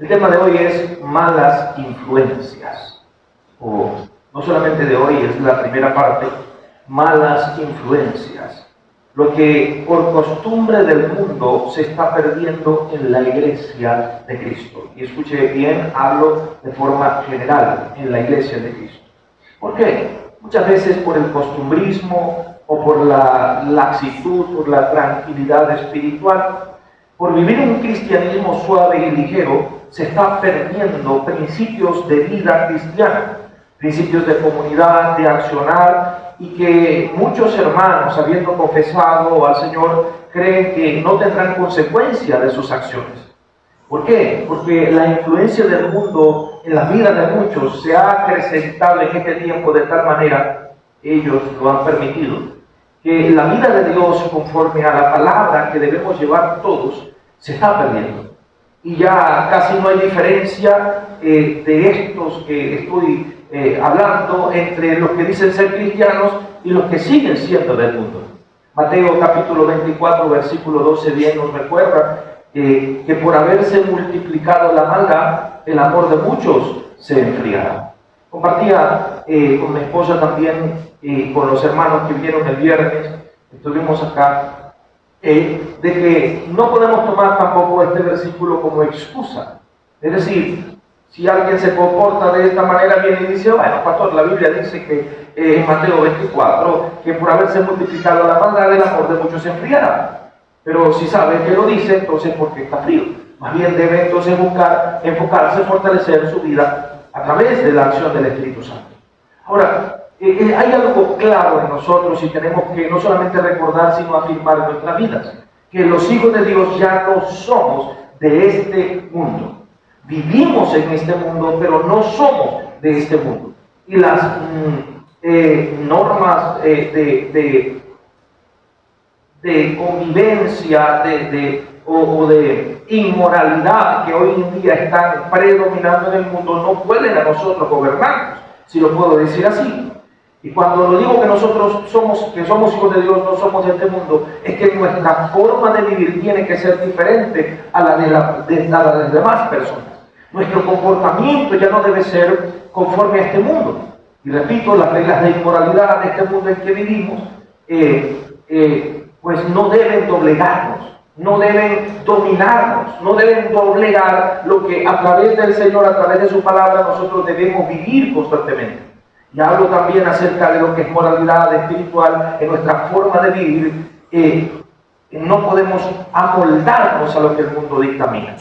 El tema de hoy es malas influencias. O no solamente de hoy, es la primera parte, malas influencias. Lo que por costumbre del mundo se está perdiendo en la iglesia de Cristo. Y escuche bien, hablo de forma general, en la iglesia de Cristo. ¿Por qué? Muchas veces por el costumbrismo o por la laxitud, por la tranquilidad espiritual, por vivir un cristianismo suave y ligero, se está perdiendo principios de vida cristiana, principios de comunidad, de accionar, y que muchos hermanos, habiendo confesado al Señor, creen que no tendrán consecuencia de sus acciones. ¿Por qué? Porque la influencia del mundo en la vida de muchos se ha acrecentado en este tiempo de tal manera, ellos lo han permitido, que la vida de Dios, conforme a la palabra que debemos llevar todos, se está perdiendo. Y ya casi no hay diferencia de estos que estoy hablando entre los que dicen ser cristianos y los que siguen siendo del mundo. Mateo capítulo 24, versículo 12 bien nos recuerda que por haberse multiplicado la maldad, el amor de muchos se enfriará. Compartía con mi esposa también y con los hermanos que vinieron el viernes, estuvimos acá, de que no podemos tomar tampoco este versículo como excusa. Es decir, si alguien se comporta de esta manera, viene y dice, bueno, pastor, la Biblia dice que en Mateo 24, que por haberse multiplicado la maldad, el amor de muchos se enfriará. Pero si sabe que lo dice, entonces ¿por qué está frío? Más bien debe entonces buscar, enfocarse, fortalecer su vida a través de la acción del Espíritu Santo. Ahora, hay algo claro en nosotros y tenemos que no solamente recordar, sino afirmar en nuestras vidas, que los hijos de Dios ya no somos de este mundo. Vivimos en este mundo, pero no somos de este mundo. Y las normas de convivencia o de inmoralidad que hoy en día están predominando en el mundo no pueden a nosotros gobernarnos, si lo puedo decir así. Y cuando lo digo que nosotros somos hijos de Dios, no somos de este mundo, es que nuestra forma de vivir tiene que ser diferente a la de las demás personas. Nuestro comportamiento ya no debe ser conforme a este mundo. Y repito, las reglas de inmoralidad de este mundo en que vivimos, pues no deben doblegarnos, no deben dominarnos, no deben doblegar lo que a través del Señor, a través de su palabra, nosotros debemos vivir constantemente. Y hablo también acerca de lo que es moralidad espiritual en nuestra forma de vivir. No podemos amoldarnos a lo que el mundo dictamina.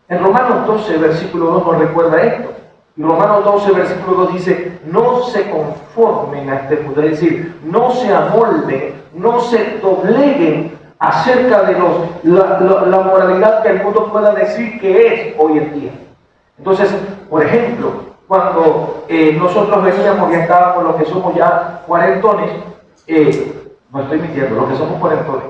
En Romanos 12, versículo 2 nos recuerda esto. Y Romanos 12, versículo 2 dice, no se conformen a este mundo, es decir, no se amolden, no se dobleguen acerca de la moralidad que el mundo pueda decir que es hoy en día. Entonces, por ejemplo, cuando nosotros veníamos y estábamos los que somos ya cuarentones, no estoy mintiendo, los que somos cuarentones,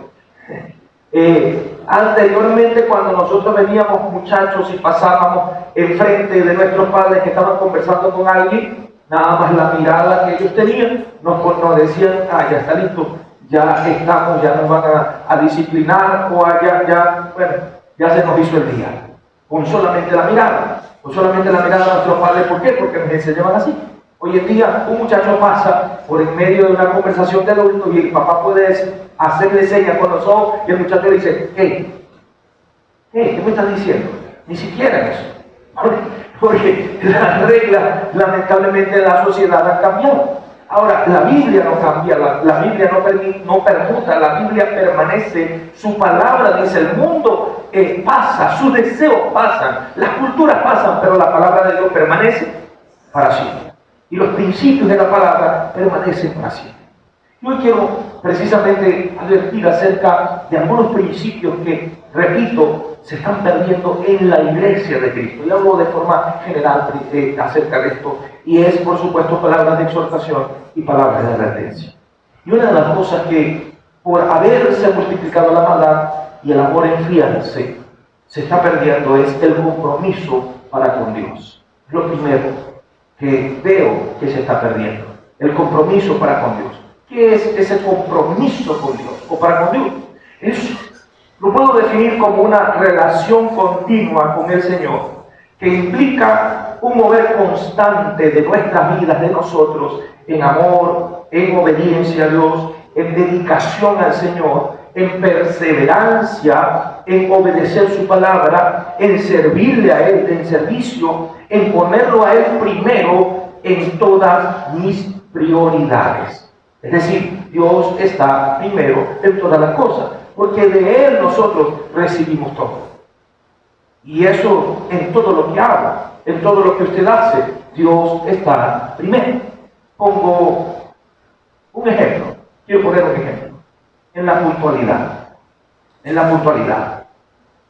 anteriormente cuando nosotros veníamos muchachos y pasábamos enfrente de nuestros padres que estaban conversando con alguien, nada más la mirada que ellos tenían, nos decían, ya está listo, ya estamos, ya nos van a disciplinar, o ya se nos hizo el día, con solamente la mirada. No solamente la mirada de nuestros padres, ¿por qué? Porque nos enseñaban así. Hoy en día un muchacho pasa por en medio de una conversación de adultos y el papá puede hacerle señas con los ojos y el muchacho dice, ¿qué me estás diciendo? Ni siquiera eso. Porque las reglas, lamentablemente, de la sociedad han cambiado. Ahora, la Biblia no cambia, la Biblia no permuta, la Biblia permanece, su palabra dice, el mundo pasa, sus deseos pasan, las culturas pasan, pero la palabra de Dios permanece para siempre. Y los principios de la palabra permanecen para siempre. Yo quiero precisamente advertir acerca de algunos principios que, repito, se están perdiendo en la iglesia de Cristo. Y hablo de forma general acerca de esto. Y es, por supuesto, palabras de exhortación y palabras de advertencia. Y una de las cosas que, por haberse multiplicado la maldad y el amor enfriarse, se está perdiendo es el compromiso para con Dios. Es lo primero que veo que se está perdiendo. El compromiso para con Dios. ¿Qué es ese compromiso con Dios o para con Dios? Lo puedo definir como una relación continua con el Señor que implica un mover constante de nuestras vidas, de nosotros, en amor, en obediencia a Dios, en dedicación al Señor, en perseverancia, en obedecer su palabra, en servirle a Él, en servicio, en ponerlo a Él primero en todas mis prioridades. Es decir, Dios está primero en todas las cosas, porque de Él nosotros recibimos todo. Y eso en todo lo que hago, en todo lo que usted hace, Dios está primero. Pongo un ejemplo, quiero poner un ejemplo, en la puntualidad,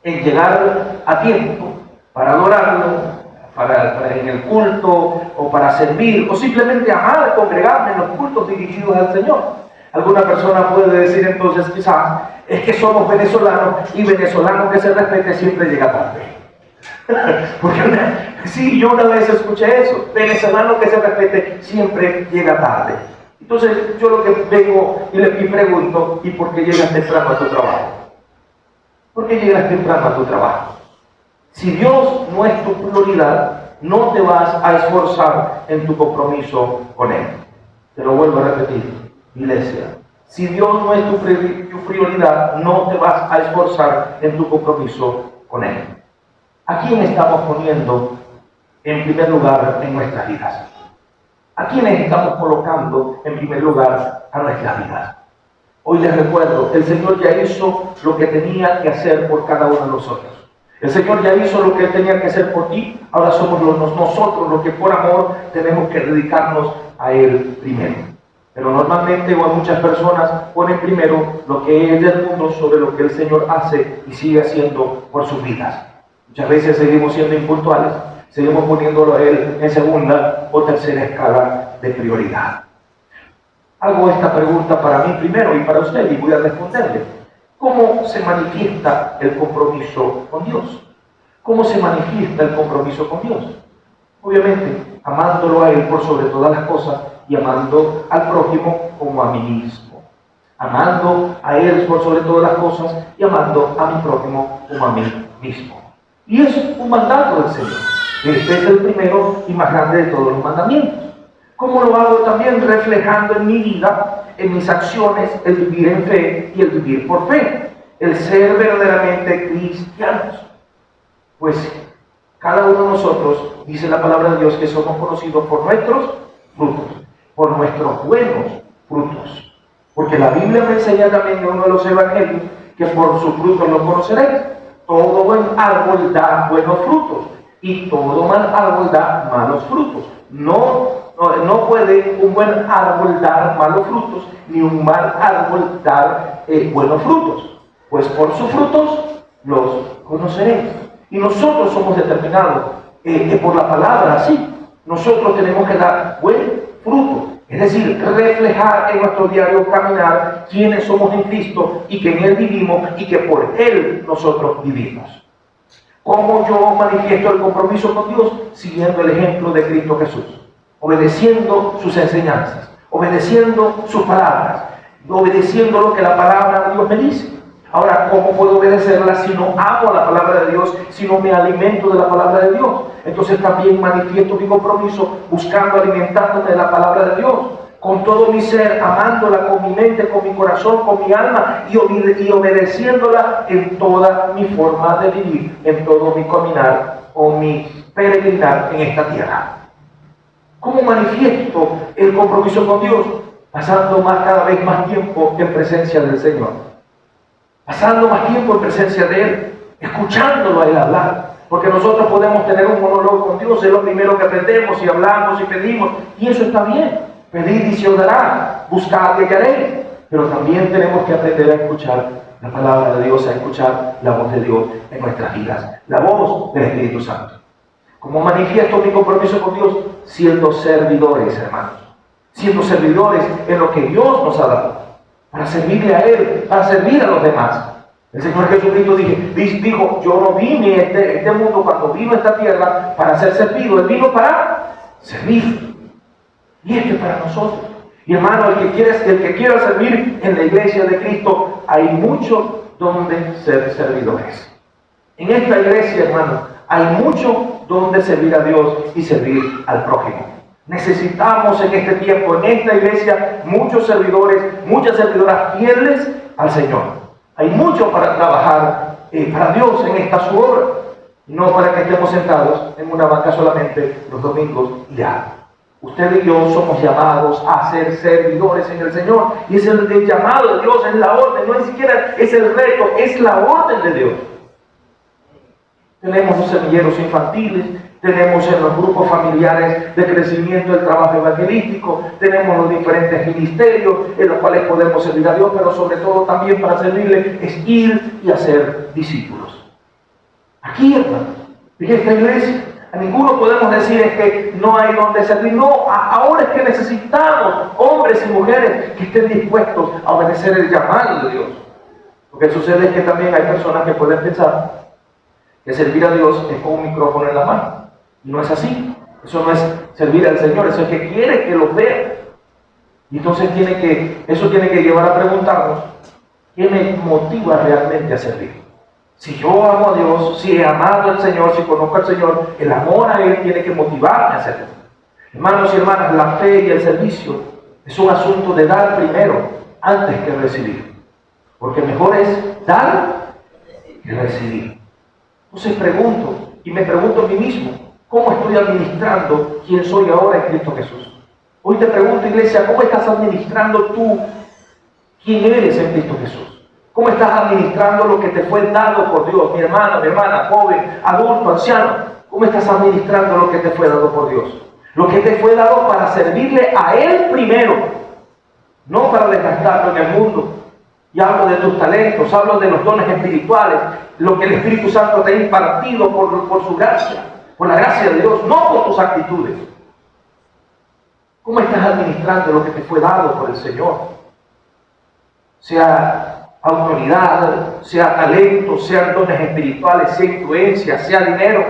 en llegar a tiempo para adorarlo, para en el culto, o para servir, o simplemente amar, congregarme en los cultos dirigidos al Señor. Alguna persona puede decir entonces quizás, es que somos venezolanos, y venezolano que se respete siempre llega tarde. Porque sí, yo una vez escuché eso, venezolano que se respete siempre llega tarde. Entonces yo lo que vengo y le pregunto, ¿y por qué llegas temprano a tu trabajo? ¿Por qué llegas temprano a tu trabajo? Si Dios no es tu prioridad, no te vas a esforzar en tu compromiso con Él. Te lo vuelvo a repetir, iglesia. Si Dios no es tu prioridad, no te vas a esforzar en tu compromiso con Él. ¿A quién estamos poniendo en primer lugar en nuestras vidas? ¿A quiénes estamos colocando en primer lugar a nuestras vidas? Hoy les recuerdo, el Señor ya hizo lo que tenía que hacer por cada uno de nosotros. El Señor ya hizo lo que Él tenía que hacer por ti. Ahora somos nosotros los que por amor tenemos que dedicarnos a Él primero. Pero normalmente muchas personas ponen primero lo que es del mundo sobre lo que el Señor hace y sigue haciendo por sus vidas. Muchas veces seguimos siendo impuntuales, seguimos poniéndolo a Él en segunda o tercera escala de prioridad. Hago esta pregunta para mí primero y para usted y voy a responderle. ¿Cómo se manifiesta el compromiso con Dios? ¿Cómo se manifiesta el compromiso con Dios? Obviamente, amándolo a Él por sobre todas las cosas y amando al prójimo como a mí mismo. Amando a Él por sobre todas las cosas y amando a mi prójimo como a mí mismo. Y es un mandato del Señor. Este es el primero y más grande de todos los mandamientos. ¿Cómo lo hago también? Reflejando en mi vida, en mis acciones, el vivir en fe y el vivir por fe. El ser verdaderamente cristianos. Pues cada uno de nosotros, dice la palabra de Dios, que somos conocidos por nuestros frutos, por nuestros buenos frutos. Porque la Biblia me enseña también en uno de los evangelios que por sus frutos los conoceréis. Todo buen árbol da buenos frutos y todo mal árbol da malos frutos. No puede un buen árbol dar malos frutos, ni un mal árbol dar buenos frutos. Pues por sus frutos los conoceréis. Y nosotros somos determinados por la palabra, sí. Nosotros tenemos que dar buen fruto. Es decir, reflejar en nuestro diario caminar quiénes somos en Cristo y que en Él vivimos y que por Él nosotros vivimos. ¿Cómo yo manifiesto el compromiso con Dios? Siguiendo el ejemplo de Cristo Jesús. Obedeciendo sus enseñanzas, obedeciendo sus palabras, obedeciendo lo que la palabra de Dios me dice. Ahora, ¿cómo puedo obedecerla si no amo la palabra de Dios, si no me alimento de la palabra de Dios? Entonces también manifiesto mi compromiso buscando alimentándome de la palabra de Dios, con todo mi ser, amándola con mi mente, con mi corazón, con mi alma y obedeciéndola en toda mi forma de vivir, en todo mi caminar o mi peregrinar en esta tierra. ¿Cómo manifiesto el compromiso con Dios? Pasando cada vez más tiempo en presencia del Señor. Pasando más tiempo en presencia de Él, escuchándolo a Él hablar. Porque nosotros podemos tener un monólogo con Dios, es lo primero que aprendemos y hablamos y pedimos, y eso está bien. Pedid y se os dará, buscad y hallaréis. Pero también tenemos que aprender a escuchar la palabra de Dios, a escuchar la voz de Dios en nuestras vidas, la voz del Espíritu Santo. ¿Cómo manifiesto mi compromiso con Dios? Siendo servidores, hermanos. Siendo servidores en lo que Dios nos ha dado. Para servirle a Él, para servir a los demás. El Señor Jesucristo dijo, yo no vine a este mundo cuando vino a esta tierra para ser servido. Él vino para servir. Y esto es para nosotros. Y hermano, el que quiera servir en la iglesia de Cristo, hay mucho donde ser servidores. En esta iglesia, hermano, hay mucho dónde servir a Dios y servir al prójimo. Necesitamos en este tiempo, en esta iglesia, muchos servidores, muchas servidoras fieles al Señor. Hay mucho para trabajar para Dios en esta su obra. No para que estemos sentados en una banca solamente los domingos y ya. Usted y yo somos llamados a ser servidores en el Señor. Y es el llamado de Dios, es la orden, no ni siquiera es el reto, es la orden de Dios. Tenemos los semilleros infantiles, tenemos en los grupos familiares de crecimiento el trabajo evangelístico, tenemos los diferentes ministerios en los cuales podemos servir a Dios, pero sobre todo también para servirle es ir y hacer discípulos. Aquí, hermano, en esta iglesia, a ninguno podemos decir es que no hay donde servir. No, ahora es que necesitamos hombres y mujeres que estén dispuestos a obedecer el llamado de Dios. Lo que sucede es que también hay personas que pueden pensar que servir a Dios es con un micrófono en la mano. Y no es así. Eso no es servir al Señor, eso es que quiere que los vean. Y entonces eso tiene que llevar a preguntarnos, ¿qué me motiva realmente a servir? Si yo amo a Dios, si he amado al Señor, si conozco al Señor, el amor a Él tiene que motivarme a hacerlo. Hermanos y hermanas, la fe y el servicio es un asunto de dar primero, antes que recibir. Porque mejor es dar que recibir. Entonces me pregunto a mí mismo, ¿cómo estoy administrando quién soy ahora en Cristo Jesús? Hoy te pregunto, iglesia, ¿cómo estás administrando tú quién eres en Cristo Jesús? ¿Cómo estás administrando lo que te fue dado por Dios? Mi hermana, joven, adulto, anciano. ¿Cómo estás administrando lo que te fue dado por Dios? Lo que te fue dado para servirle a Él primero, no para desgastarlo en el mundo. Y hablo de tus talentos, hablo de los dones espirituales, lo que el Espíritu Santo te ha impartido por su gracia, por la gracia de Dios, no por tus actitudes. ¿Cómo estás administrando lo que te fue dado por el Señor? Sea autoridad, sea talento, sean dones espirituales, sea influencia, sea dinero.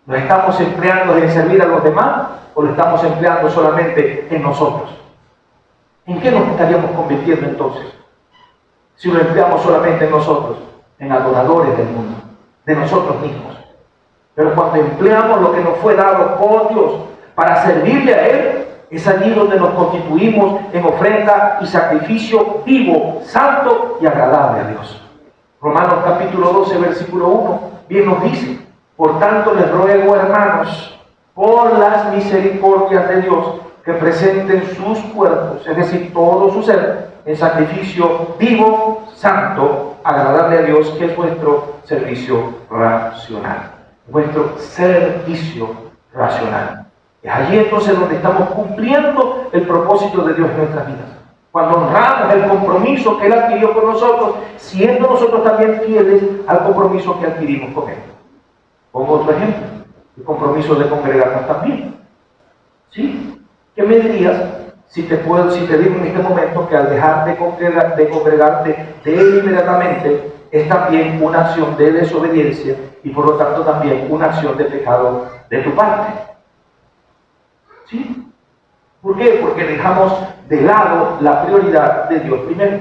¿Lo estamos empleando en servir a los demás o lo estamos empleando solamente en nosotros? ¿En qué nos estaríamos convirtiendo entonces? Si lo empleamos solamente en nosotros, en adoradores del mundo, de nosotros mismos. Pero cuando empleamos lo que nos fue dado por Dios para servirle a Él, es allí donde nos constituimos en ofrenda y sacrificio vivo, santo y agradable a Dios. Romanos capítulo 12, versículo 1, bien nos dice: por tanto les ruego, hermanos, por las misericordias de Dios, que presenten sus cuerpos, es decir, todo su ser, en sacrificio vivo, santo, agradable a Dios, que es vuestro servicio racional. Vuestro servicio racional. Es allí entonces donde estamos cumpliendo el propósito de Dios en nuestras vidas. Cuando honramos el compromiso que Él adquirió con nosotros, siendo nosotros también fieles al compromiso que adquirimos con Él. Pongo otro ejemplo, el compromiso de congregarnos también. ¿Sí? ¿Qué me dirías si te digo en este momento que al dejar de congregarte deliberadamente es también una acción de desobediencia y por lo tanto también una acción de pecado de tu parte? ¿Sí? ¿Por qué? Porque dejamos de lado la prioridad de Dios primero.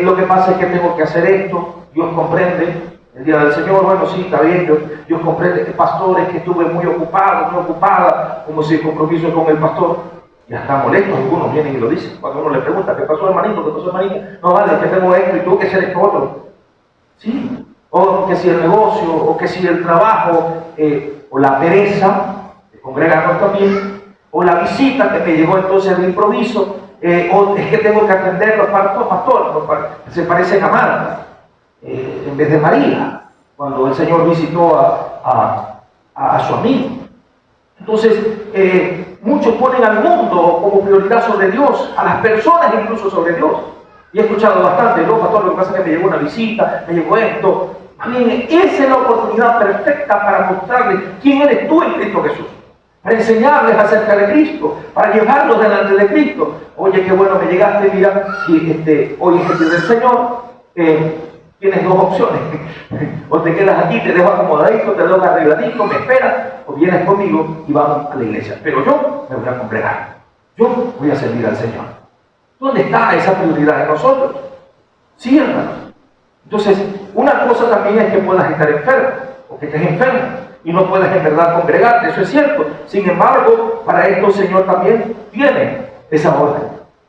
Lo que pasa es que tengo que hacer esto, Dios comprende. El día del Señor, bueno, sí, está bien, Dios comprende que pastores que estuve muy ocupado, muy ocupada, como si el compromiso es con el pastor. Ya están molestos, algunos vienen y lo dicen. Cuando uno le pregunta, ¿qué pasó, hermanito? ¿Qué pasó, hermanita? No, vale, que tengo esto y tú que hacer esto otro. Sí, o que si el negocio, o que si el trabajo, o la pereza, de congregarnos también, o la visita que me llegó entonces de improviso, o es que tengo que atender los pastores, se parecen a Marta, en vez de María, cuando el Señor visitó a su amigo. Entonces, muchos ponen al mundo como prioridad sobre Dios, a las personas incluso sobre Dios. Y he escuchado bastante, no, pastor, lo que pasa es que me llegó una visita, me llegó esto. Bien, esa es la oportunidad perfecta para mostrarles quién eres tú en Cristo Jesús. Para enseñarles acerca de Cristo, para llevarlos delante de Cristo. Oye, qué bueno me llegaste, mira, y hoy es el día del Señor. Tienes dos opciones: o te quedas aquí, te dejo acomodadito, te dejo arregladito, me esperas, o vienes conmigo y vamos a la iglesia. Pero yo me voy a congregar, yo voy a servir al Señor. ¿Dónde está esa prioridad en nosotros? Sí, hermano. Entonces, una cosa también es que puedas estar enfermo, o que estés enfermo, y no puedes en verdad congregarte, eso es cierto. Sin embargo, para esto el Señor también tiene esa orden.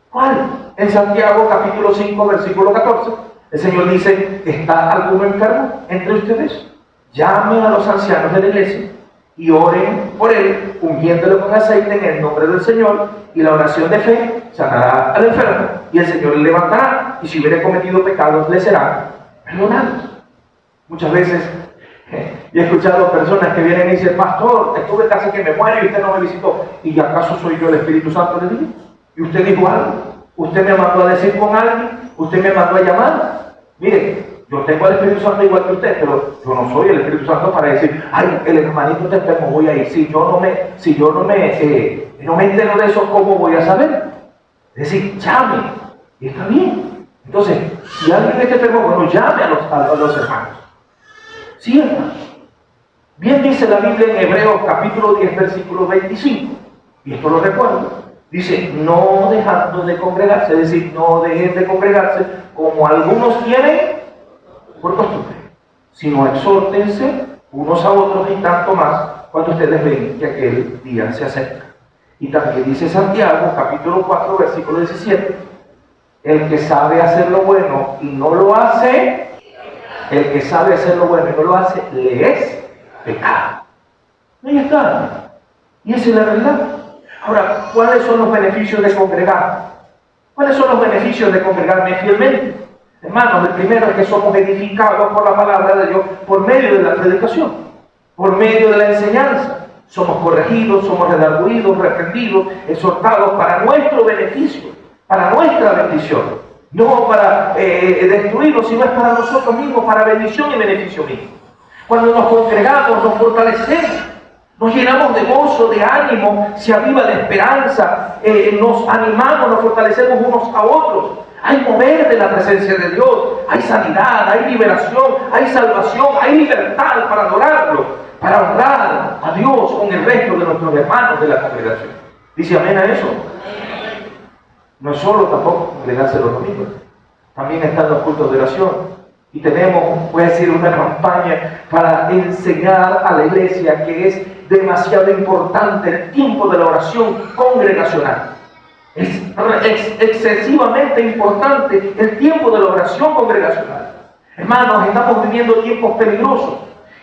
¿Cuál? En Santiago capítulo 5, versículo 14, el Señor dice: ¿está alguno enfermo entre ustedes? Llamen a los ancianos de la iglesia y oren por él, ungiéndole con aceite en el nombre del Señor, y la oración de fe sanará al enfermo, y el Señor le levantará, y si hubiere cometido pecados, le serán perdonados. Muchas veces he escuchado personas que vienen y dicen: pastor, estuve casi que me muero y usted no me visitó. ¿Y acaso soy yo el Espíritu Santo de Dios? ¿Y usted dijo algo? ¿Usted me mandó a decir con alguien? ¿Usted me mandó a llamar? Mire, yo tengo al Espíritu Santo igual que usted, pero yo no soy el Espíritu Santo para decir: ay, el hermanito está enfermo, voy a ir. Si yo no me entero de eso, ¿cómo voy a saber? Es decir, llame, y está bien. Entonces, si alguien está enfermo, bueno, llame a los hermanos. Sí, hermano. Bien dice la Biblia en Hebreos capítulo 10, versículo 25, y esto lo recuerdo. Dice: no dejando de congregarse, es decir, no dejen de congregarse como algunos tienen por costumbre, sino exhórtense unos a otros, y tanto más cuando ustedes ven que aquel día se acerca. Y también dice Santiago capítulo 4, versículo 17: el que sabe hacer lo bueno y no lo hace, el que sabe hacer lo bueno y no lo hace, le es pecado. Ahí está. Y esa es la realidad. Ahora, ¿cuáles son los beneficios de congregar? ¿Cuáles son los beneficios de congregarme fielmente? Hermanos, el primero es que somos edificados por la palabra de Dios por medio de la predicación, por medio de la enseñanza. Somos corregidos, somos redarguidos, reprendidos, exhortados para nuestro beneficio, para nuestra bendición. No para destruirnos, sino es para nosotros mismos, para bendición y beneficio mismo. Cuando nos congregamos, nos fortalecemos, nos llenamos de gozo, de ánimo, se aviva la esperanza, nos animamos, nos fortalecemos unos a otros. Hay mover de la presencia de Dios, hay sanidad, hay liberación, hay salvación, hay libertad para adorarlo, para honrar a Dios con el resto de nuestros hermanos de la congregación. ¿Dice amén a eso? No es solo tampoco congregarse los domingos, también están los cultos de oración. Y tenemos, voy a decir, una campaña para enseñar a la iglesia que es demasiado importante el tiempo de la oración congregacional. Es excesivamente importante el tiempo de la oración congregacional. Hermanos, estamos viviendo tiempos peligrosos.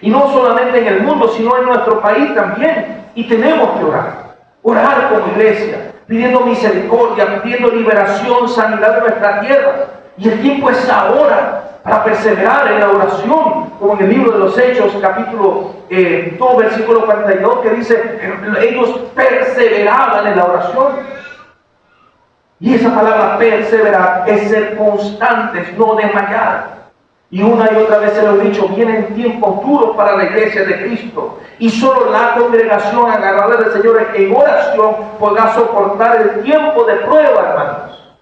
Y no solamente en el mundo, sino en nuestro país también. Y tenemos que orar. Orar como iglesia, pidiendo misericordia, pidiendo liberación, sanidad de nuestra tierra. Y el tiempo es ahora para perseverar en la oración, como en el libro de los Hechos, capítulo 2, versículo 42, que dice: ellos perseveraban en la oración. Y esa palabra perseverar es ser constantes, no desmayar. Y una y otra vez se lo he dicho, vienen tiempos duros para la iglesia de Cristo. Y solo la congregación agarrada del Señor en oración podrá soportar el tiempo de prueba, hermanos.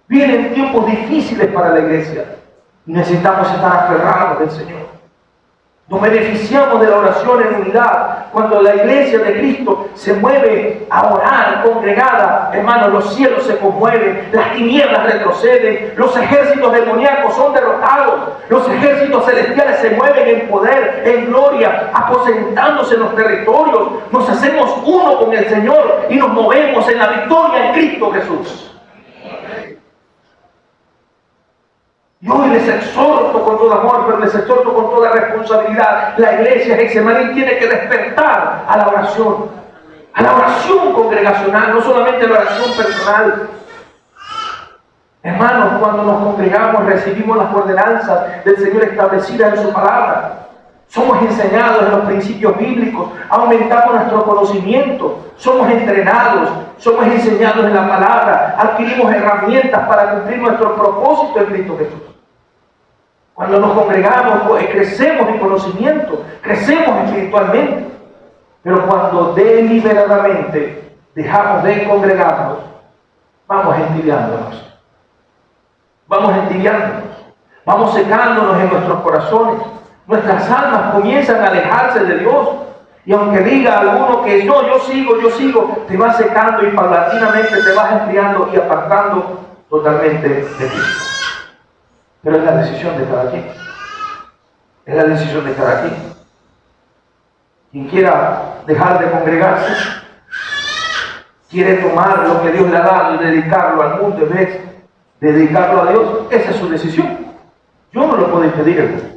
Vienen tiempos difíciles para la iglesia. Y necesitamos estar aferrados del Señor. Nos beneficiamos de la oración en unidad. Cuando la iglesia de Cristo se mueve a orar congregada, hermanos, los cielos se conmueven, las tinieblas retroceden, los ejércitos demoníacos son derrotados, los ejércitos celestiales se mueven en poder, en gloria, aposentándose en los territorios. Nos hacemos uno con el Señor y nos movemos en la victoria en Cristo Jesús. Y hoy les exhorto con todo amor, pero les exhorto con toda responsabilidad. La iglesia Getsemaní tiene que despertar a la oración congregacional, no solamente la oración personal. Hermanos, cuando nos congregamos recibimos las ordenanzas del Señor establecidas en su palabra. Somos enseñados en los principios bíblicos, aumentamos nuestro conocimiento, somos entrenados, somos enseñados en la palabra, adquirimos herramientas para cumplir nuestro propósito en Cristo Jesús. Cuando nos congregamos, crecemos en conocimiento, crecemos espiritualmente. Pero cuando deliberadamente dejamos de congregarnos, vamos entibiándonos. Vamos secándonos en nuestros corazones. Nuestras almas comienzan a alejarse de Dios. Y aunque diga alguno que no, yo sigo, te vas secando y paulatinamente te vas enfriando y apartando totalmente de Cristo. Pero es la decisión de cada quien. Es la decisión de cada quien. Quien quiera dejar de congregarse, quiere tomar lo que Dios le ha dado y dedicarlo al mundo en vez de dedicarlo a Dios, esa es su decisión. Yo no lo puedo impedir, hermano.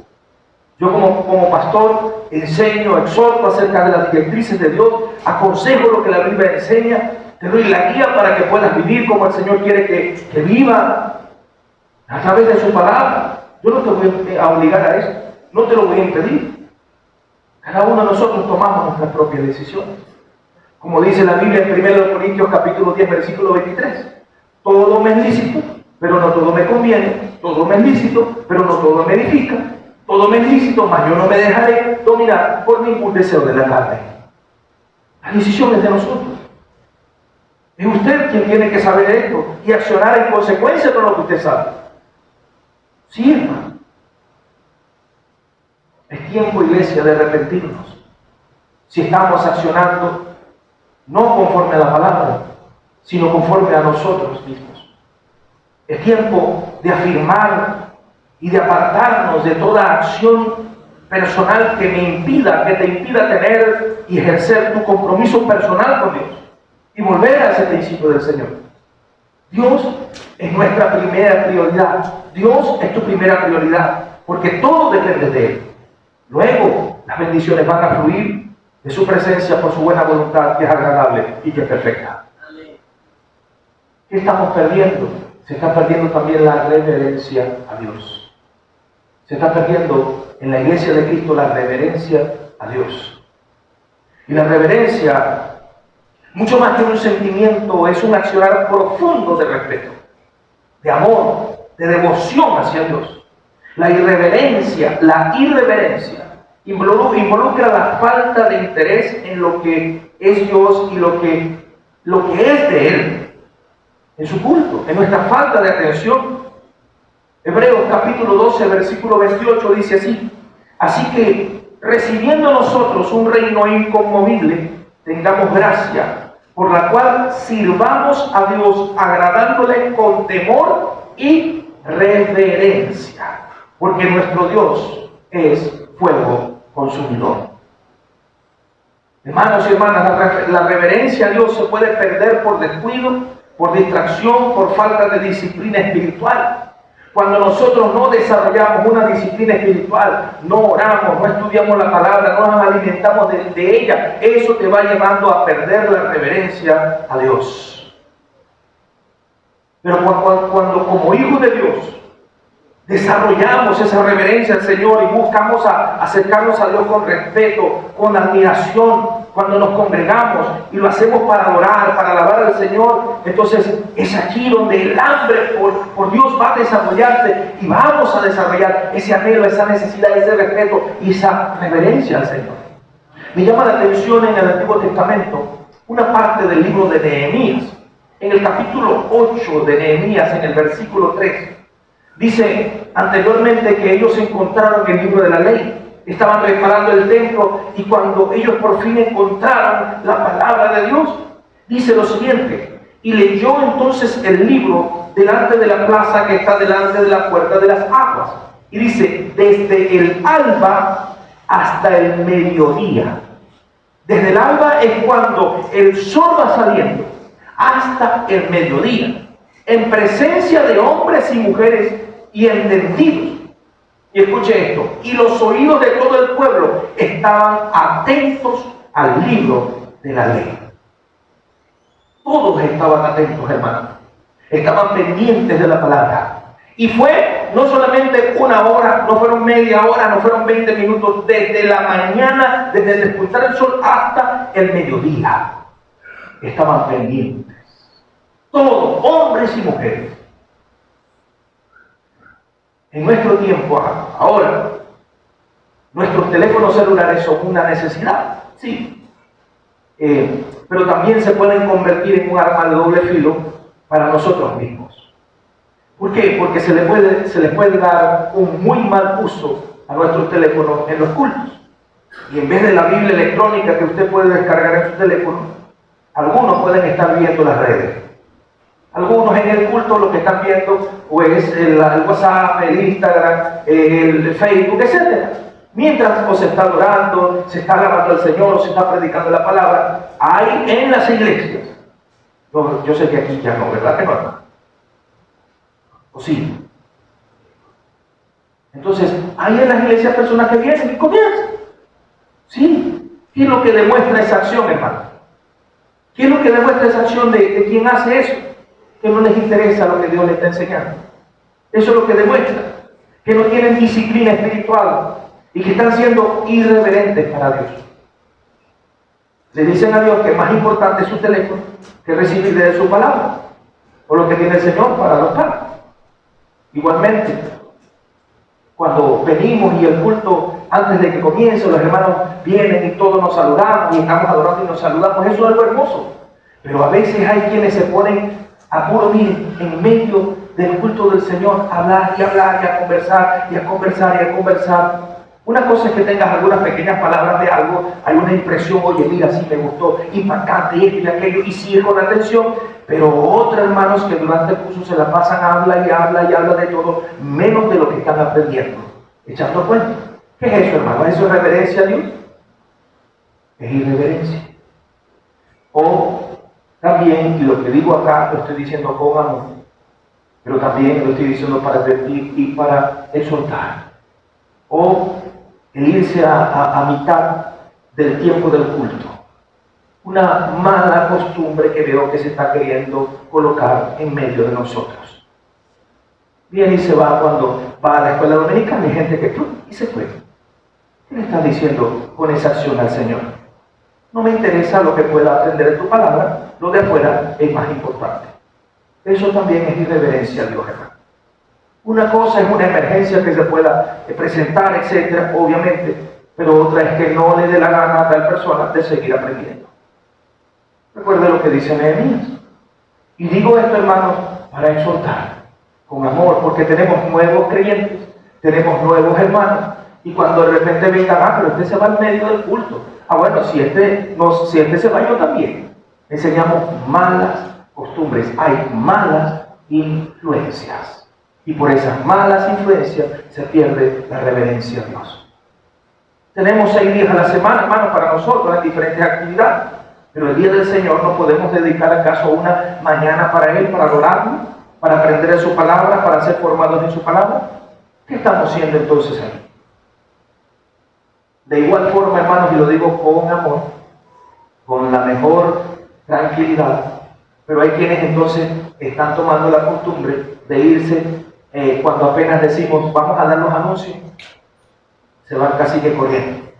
Yo como pastor enseño, exhorto acerca de las directrices de Dios, aconsejo lo que la Biblia enseña, te doy la guía para que puedas vivir como el Señor quiere que viva a través de su palabra. Yo no te voy a obligar a eso, no te lo voy a impedir. Cada uno de nosotros tomamos nuestras propias decisiones. Como dice la Biblia en 1 Corintios capítulo 10, versículo 23. Todo me es lícito, pero no todo me conviene. Todo me es lícito, pero no todo me edifica. Todo me es lícito, mas yo no me dejaré dominar por ningún deseo de la carne. La decisión es de nosotros. Es usted quien tiene que saber esto y accionar en consecuencia con lo que usted sabe. Sí, hermano. Es tiempo, iglesia, de arrepentirnos. Si estamos accionando no conforme a la palabra, sino conforme a nosotros mismos. Es tiempo de afirmar y de apartarnos de toda acción personal que te impida tener y ejercer tu compromiso personal con Dios y volver a ese principio del Señor. Dios es nuestra primera prioridad. Dios es tu primera prioridad, porque todo depende de Él. Luego, las bendiciones van a fluir de su presencia por su buena voluntad, que es agradable y que es perfecta. ¿Qué estamos perdiendo? Se está perdiendo también la reverencia a Dios. Se está perdiendo en la iglesia de Cristo la reverencia a Dios. Y la reverencia, mucho más que un sentimiento, es un accionar profundo de respeto, de amor, de devoción hacia Dios. La irreverencia involucra la falta de interés en lo que es Dios y lo que es de Él, en su culto, en nuestra falta de atención. Hebreos capítulo 12, versículo 28 dice así: así que, recibiendo nosotros un reino inconmovible, tengamos gracia, por la cual sirvamos a Dios agradándole con temor y reverencia, porque nuestro Dios es fuego consumidor. Hermanos y hermanas, la reverencia a Dios se puede perder por descuido, por distracción, por falta de disciplina espiritual. Cuando nosotros no desarrollamos una disciplina espiritual, no oramos, no estudiamos la palabra, no nos alimentamos de ella, eso te va llevando a perder la reverencia a Dios. Pero cuando como hijos de Dios desarrollamos esa reverencia al Señor y buscamos acercarnos a Dios con respeto, con admiración, cuando nos congregamos y lo hacemos para adorar, para alabar al Señor, entonces es aquí donde el hambre por Dios va a desarrollarse y vamos a desarrollar ese anhelo, esa necesidad, ese respeto y esa reverencia al Señor. Me llama la atención en el Antiguo Testamento una parte del libro de Nehemías, en el capítulo 8 de Nehemías, en el versículo 3. Dice anteriormente que ellos encontraron el libro de la ley, estaban reparando el templo y cuando ellos por fin encontraron la palabra de Dios, dice lo siguiente: y leyó entonces el libro delante de la plaza que está delante de la puerta de las aguas. Y dice, desde el alba hasta el mediodía. Desde el alba es cuando el sol va saliendo, hasta el mediodía, en presencia de hombres y mujeres y entendidos. Y escuche esto: y los oídos de todo el pueblo estaban atentos al libro de la ley. Todos estaban atentos, hermanos. Estaban pendientes de la palabra. Y fue no solamente una hora, no fueron media hora, no fueron 20 minutos, desde la mañana, desde el despuntar el sol hasta el mediodía. Estaban pendientes. Todos, hombres y mujeres. En nuestro tiempo, ahora, nuestros teléfonos celulares son una necesidad, sí. Pero también se pueden convertir en un arma de doble filo para nosotros mismos. ¿Por qué? Porque se les puede dar un muy mal uso a nuestros teléfonos en los cultos. Y en vez de la Biblia electrónica que usted puede descargar en su teléfono, algunos pueden estar viendo las redes. Algunos en el culto lo que están viendo pues el WhatsApp, el Instagram, el Facebook, etc. Mientras o se está adorando, se está alabando al Señor, se está predicando la palabra, hay en las iglesias. No, yo sé que aquí ya no, ¿verdad que no? ¿O sí? Entonces, hay en las iglesias personas que vienen y comienzan. Sí. ¿Qué es lo que demuestra esa acción, hermano? ¿Qué es lo que demuestra esa acción de quien hace eso? Que no les interesa lo que Dios les está enseñando. Eso es lo que demuestra. Que no tienen disciplina espiritual y que están siendo irreverentes para Dios. Le dicen a Dios que es más importante su teléfono que recibir de su palabra, o lo que tiene el Señor para adoptar. Igualmente, cuando venimos y el culto, antes de que comience, los hermanos vienen y todos nos saludamos y estamos adorando y nos saludamos, eso es algo hermoso. Pero a veces hay quienes se ponen a puro miren, en medio del culto del Señor, a hablar y hablar y a conversar y a conversar y a conversar. Una cosa es que tengas algunas pequeñas palabras de algo, hay una impresión, oye, mira, sí me gustó, impactante, esto y aquello, y sigue con atención, pero otros hermanos que durante el curso se la pasan, habla y habla y habla de todo, menos de lo que están aprendiendo, echando cuenta. ¿Qué es eso, hermano? ¿Eso es reverencia a Dios? Es irreverencia. O también, y lo que digo acá lo estoy diciendo con amor, pero también lo estoy diciendo para advertir y para exhortar. O el irse a mitad del tiempo del culto. Una mala costumbre que veo que se está queriendo colocar en medio de nosotros. Viene y se va cuando va a la escuela dominicana, hay gente que y se fue. ¿Qué le estás diciendo con esa acción al Señor? No me interesa lo que pueda aprender de tu palabra, lo de afuera es más importante. Eso también es irreverencia a Dios, hermano. Una cosa es una emergencia que se pueda presentar, etcétera, obviamente, pero otra es que no le dé la gana a tal persona de seguir aprendiendo. Recuerde lo que dice Nehemías. Y digo esto, hermanos, para exhortar con amor, porque tenemos nuevos creyentes, tenemos nuevos hermanos, y cuando de repente vengan, pero este se va al medio del culto. Bueno, si este se va, yo también. Enseñamos malas costumbres, hay malas influencias. Y por esas malas influencias se pierde la reverencia a Dios. Tenemos 6 días a la semana, hermanos, para nosotros en diferentes actividades. Pero el día del Señor no podemos dedicar acaso una mañana para Él, para adorarlo, para aprender de su palabra, para ser formados en su palabra. ¿Qué estamos haciendo entonces ahí? De igual forma, hermanos, y lo digo con amor, con la mejor tranquilidad, pero hay quienes entonces están tomando la costumbre de irse cuando apenas decimos vamos a dar los anuncios, se van casi que corriendo.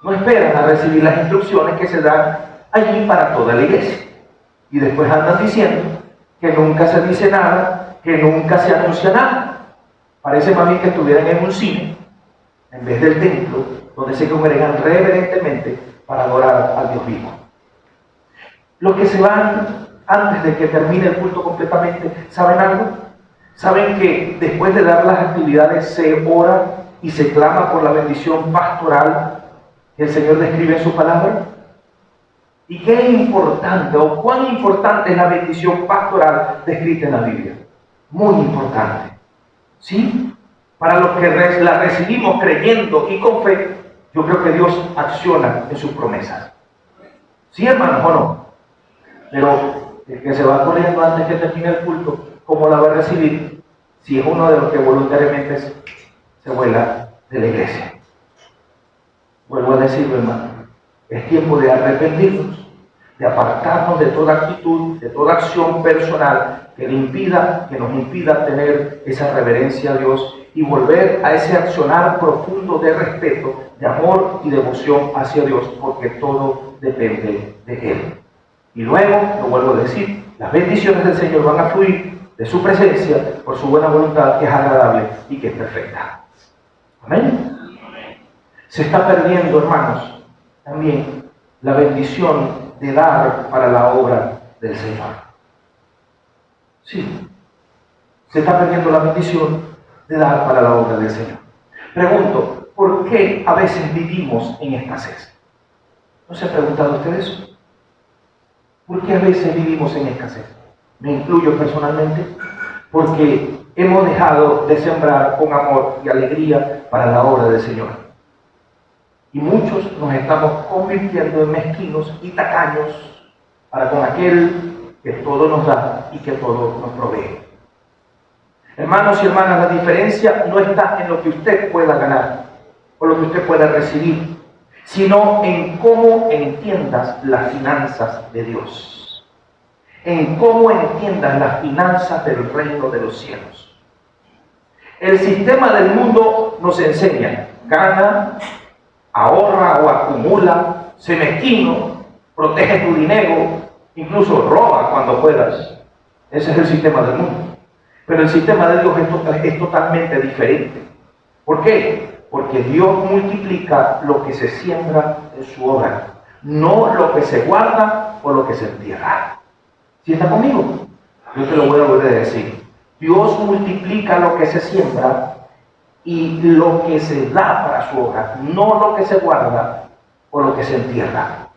No esperan a recibir las instrucciones que se dan allí para toda la iglesia. Y después andan diciendo que nunca se dice nada, que nunca se anuncia nada. Parece más bien que estuvieran en un cine, en vez del templo, donde se congregan reverentemente para adorar al Dios vivo. Los que se van antes de que termine el culto completamente, ¿saben algo? ¿Saben que después de dar las actividades se ora y se clama por la bendición pastoral que el Señor describe en su palabra? ¿Y qué importante o cuán importante es la bendición pastoral descrita en la Biblia? Muy importante. ¿Sí? Para los que la recibimos creyendo y con fe, yo creo que Dios acciona en sus promesas. ¿Sí, hermanos, o no? Pero el que se va corriendo antes que termine el culto, ¿cómo la va a recibir? Si es uno de los que voluntariamente se vuela de la iglesia. Vuelvo a decirlo, hermano, es tiempo de arrepentirnos, de apartarnos de toda actitud, de toda acción personal que nos impida tener esa reverencia a Dios y volver a ese accionar profundo de respeto, de amor y devoción hacia Dios, porque todo depende de Él. Y luego, lo vuelvo a decir, las bendiciones del Señor van a fluir de su presencia por su buena voluntad, que es agradable y que es perfecta. Amén. Se está perdiendo, hermanos, también la bendición de dar para la obra del Señor. Sí, se está perdiendo la bendición de dar para la obra del Señor. Pregunto, ¿por qué a veces vivimos en escasez? ¿No se ha preguntado usted eso? ¿Por qué a veces vivimos en escasez? Me incluyo personalmente, porque hemos dejado de sembrar con amor y alegría para la obra del Señor. Y muchos nos estamos convirtiendo en mezquinos y tacaños para con aquel que todo nos da y que todo nos provee. Hermanos y hermanas, la diferencia no está en lo que usted pueda ganar o lo que usted pueda recibir, sino en cómo entiendas las finanzas de Dios, en cómo entiendas las finanzas del reino de los cielos. El sistema del mundo nos enseña: gana, ahorra o acumula, sé mezquino, protege tu dinero, incluso roba cuando puedas. Ese es el sistema del mundo. Pero el sistema de Dios es totalmente diferente. ¿Por qué? Porque Dios multiplica lo que se siembra en su obra, no lo que se guarda o lo que se entierra. ¿Sí está conmigo? Yo te lo voy a volver a decir. Dios multiplica lo que se siembra y lo que se da para su obra, no lo que se guarda o lo que se entierra.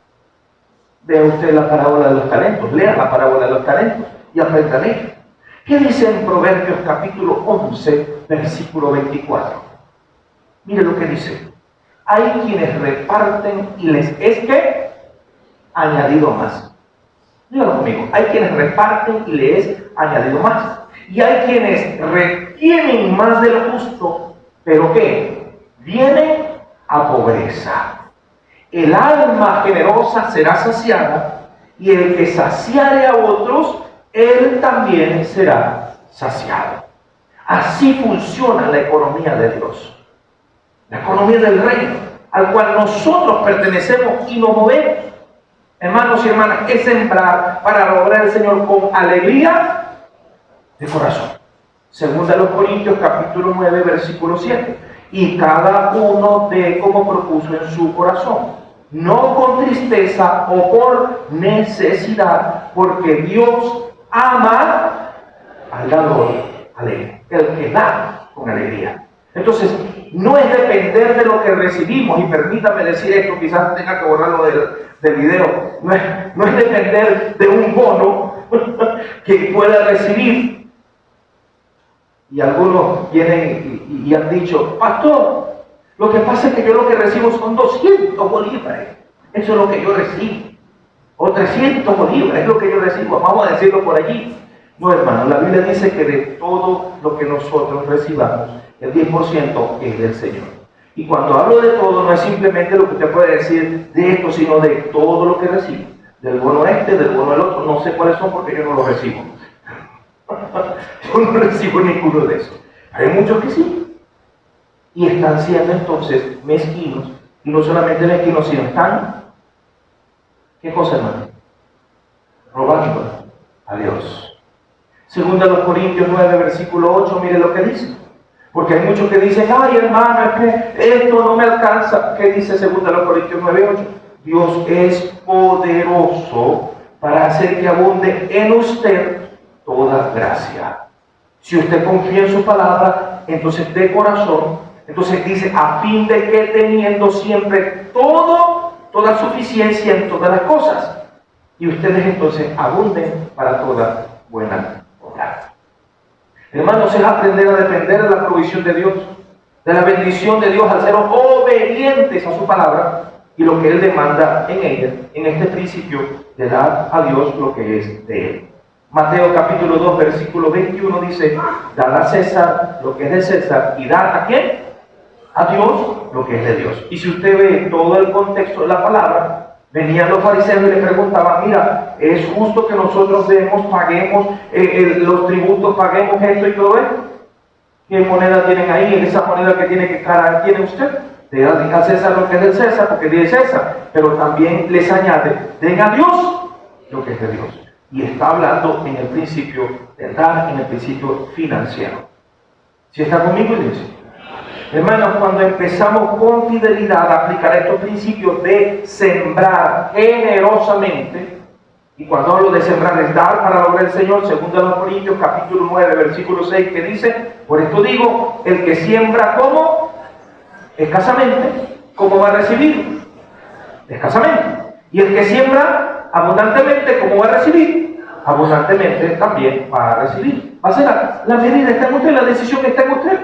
Vea usted la parábola de los talentos, lea la parábola de los talentos y aprenda a ella. ¿Qué dice en Proverbios capítulo 11, versículo 24? Mire lo que dice. Hay quienes reparten y les es que añadido más. Dígalo conmigo. Hay quienes reparten y les es añadido más. Y hay quienes retienen más de lo justo, pero ¿qué? Viene a pobreza. El alma generosa será saciada, y el que saciare a otros, él también será saciado. Así funciona la economía de Dios, la economía del reino, al cual nosotros pertenecemos y nos movemos. Hermanos y hermanas, es sembrar para lograr el Señor con alegría de corazón. Segunda a los Corintios capítulo 9, versículo 7. Y cada uno dé como propuso en su corazón, no con tristeza o por necesidad, porque Dios ama al dador alegre, el que da con alegría. Entonces, no es depender de lo que recibimos, y permítame decir esto, quizás tenga que borrarlo del video, no es depender de un bono que pueda recibir. Y algunos vienen y han dicho: pastor, lo que pasa es que yo lo que recibo son 200 bolívares, eso es lo que yo recibo. O 300 bolívares, es lo que yo recibo, vamos a decirlo por allí. No, hermano, la Biblia dice que de todo lo que nosotros recibamos, el 10% es del Señor. Y cuando hablo de todo, no es simplemente lo que usted puede decir de esto, sino de todo lo que recibe. Del bono este, del bono del otro, no sé cuáles son porque yo no los recibo. Yo no recibo ninguno de esos. Hay muchos que sí. Y están siendo entonces mezquinos, y no solamente mezquinos, sino están... ¿Qué cosa, hermano? Robando a Dios. Segunda a los Corintios 9, versículo 8, mire lo que dice. Porque hay muchos que dicen: ay, hermano, es que esto no me alcanza. ¿Qué dice segunda a los Corintios 9, 8? Dios es poderoso para hacer que abunde en usted toda gracia. Si usted confía en su palabra, entonces de corazón, entonces dice: a fin de que teniendo siempre toda suficiencia en todas las cosas, y ustedes entonces abunden para toda buena obra. Hermanos, es aprender a depender de la provisión de Dios, de la bendición de Dios, al ser obedientes a su palabra y lo que Él demanda en ella, en este principio de dar a Dios lo que es de Él. Mateo capítulo 2, versículo 21 dice: dad a César lo que es de César, y dad ¿a quién? A Dios lo que es de Dios. Y si usted ve todo el contexto de la palabra, venían los fariseos y le preguntaban: mira, ¿es justo que nosotros paguemos los tributos, paguemos esto y todo esto? ¿Qué moneda tienen ahí? En esa moneda que tiene, ¿qué cara tiene usted? Le dan a César lo que es del César, porque es de César, pero también les añade: den a Dios lo que es de Dios. Y está hablando en el principio de dar, en el principio financiero. ¿Sí está conmigo, iglesia? Hermanos, cuando empezamos con fidelidad a aplicar estos principios de sembrar generosamente, y cuando hablo de sembrar es dar para la obra del Señor, segunda a los Corintios capítulo 9, versículo 6, que dice: por esto digo, el que siembra ¿cómo? Escasamente, ¿cómo va a recibir? Escasamente. Y el que siembra abundantemente, ¿cómo va a recibir? Abundantemente también va a recibir. Va a ser la medida está en usted, la decisión está en usted.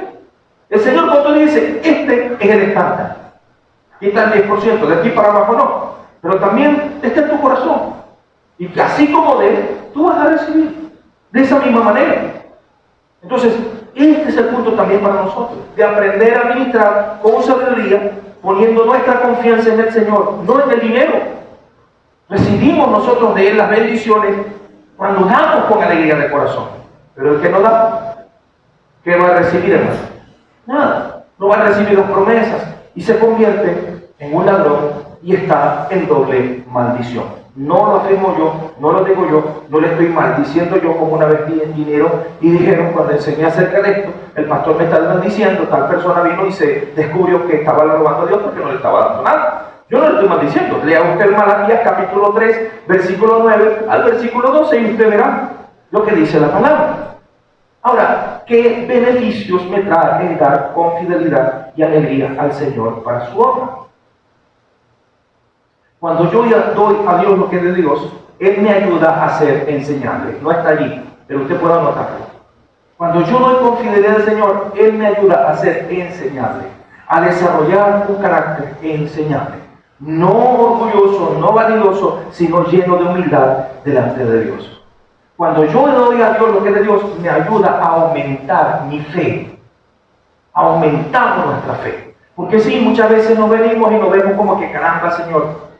El Señor cuando dice: este es el estándar. quita el 10%, de aquí para abajo no, pero también está en tu corazón. Y que así como des, tú vas a recibir de esa misma manera. Entonces, este es el punto también para nosotros, de aprender a administrar con sabiduría, poniendo nuestra confianza en el Señor, no en el dinero. Recibimos nosotros de Él las bendiciones cuando damos con alegría de corazón. Pero el que no da, ¿qué va a recibir, hermano? Nada. No va a recibir las promesas y se convierte en un ladrón y está en doble maldición. No lo afirmo yo, no lo digo yo, no le estoy maldiciendo yo, como una vez vi en dinero y dijeron, cuando enseñé acerca de esto, el pastor me está maldiciendo, tal persona vino y se descubrió que estaba robando a Dios porque no le estaba dando nada. Yo no le estoy maldiciendo. Lea usted el Malaquías capítulo 3, versículo 9 al versículo 12 y usted verá lo que dice la palabra. Ahora, ¿qué beneficios me trae el dar con fidelidad y alegría al Señor para su obra? Cuando yo doy a Dios lo que es de Dios, Él me ayuda a ser enseñable. No está allí, pero usted puede anotarlo. Cuando yo doy con fidelidad al Señor, Él me ayuda a ser enseñable, a desarrollar un carácter enseñable. No orgulloso, no vanidoso, sino lleno de humildad delante de Dios. Cuando yo le doy a Dios lo que es de Dios, me ayuda a aumentar mi fe. Aumentamos nuestra fe. Porque sí, muchas veces nos venimos y nos vemos como que, caramba, Señor,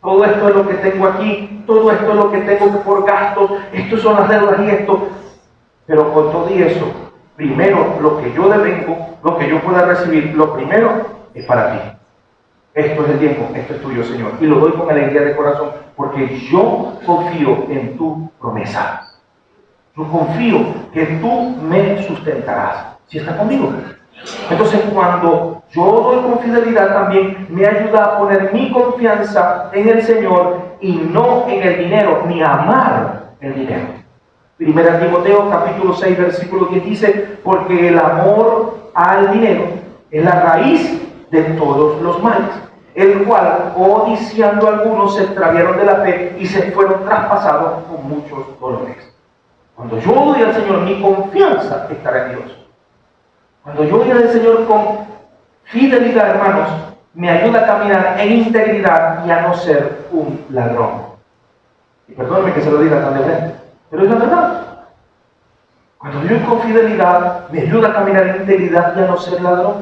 todo esto es lo que tengo aquí, todo esto es lo que tengo por gastos, estos son las deudas y esto. Pero con todo y eso, primero lo que yo devengo, lo que yo pueda recibir, lo primero es para ti. Esto es el tiempo, esto es tuyo, Señor. Y lo doy con alegría de corazón, porque yo confío en tu promesa. Yo confío que tú me sustentarás. ¿Sí está conmigo? Entonces, cuando yo doy con fidelidad, también me ayuda a poner mi confianza en el Señor y no en el dinero, ni a amar el dinero. Primera Timoteo capítulo 6, versículo 10 dice, porque el amor al dinero es la raíz de todos los males, el cual, codiciando algunos, se extraviaron de la fe y se fueron traspasados con muchos dolores. Cuando yo doy al Señor, mi confianza estará en Dios. Cuando yo doy al Señor con fidelidad, hermanos, me ayuda a caminar en integridad y a no ser un ladrón. Y perdónenme que se lo diga tan de frente, pero es la verdad. Cuando yo doy con fidelidad, me ayuda a caminar en integridad y a no ser ladrón.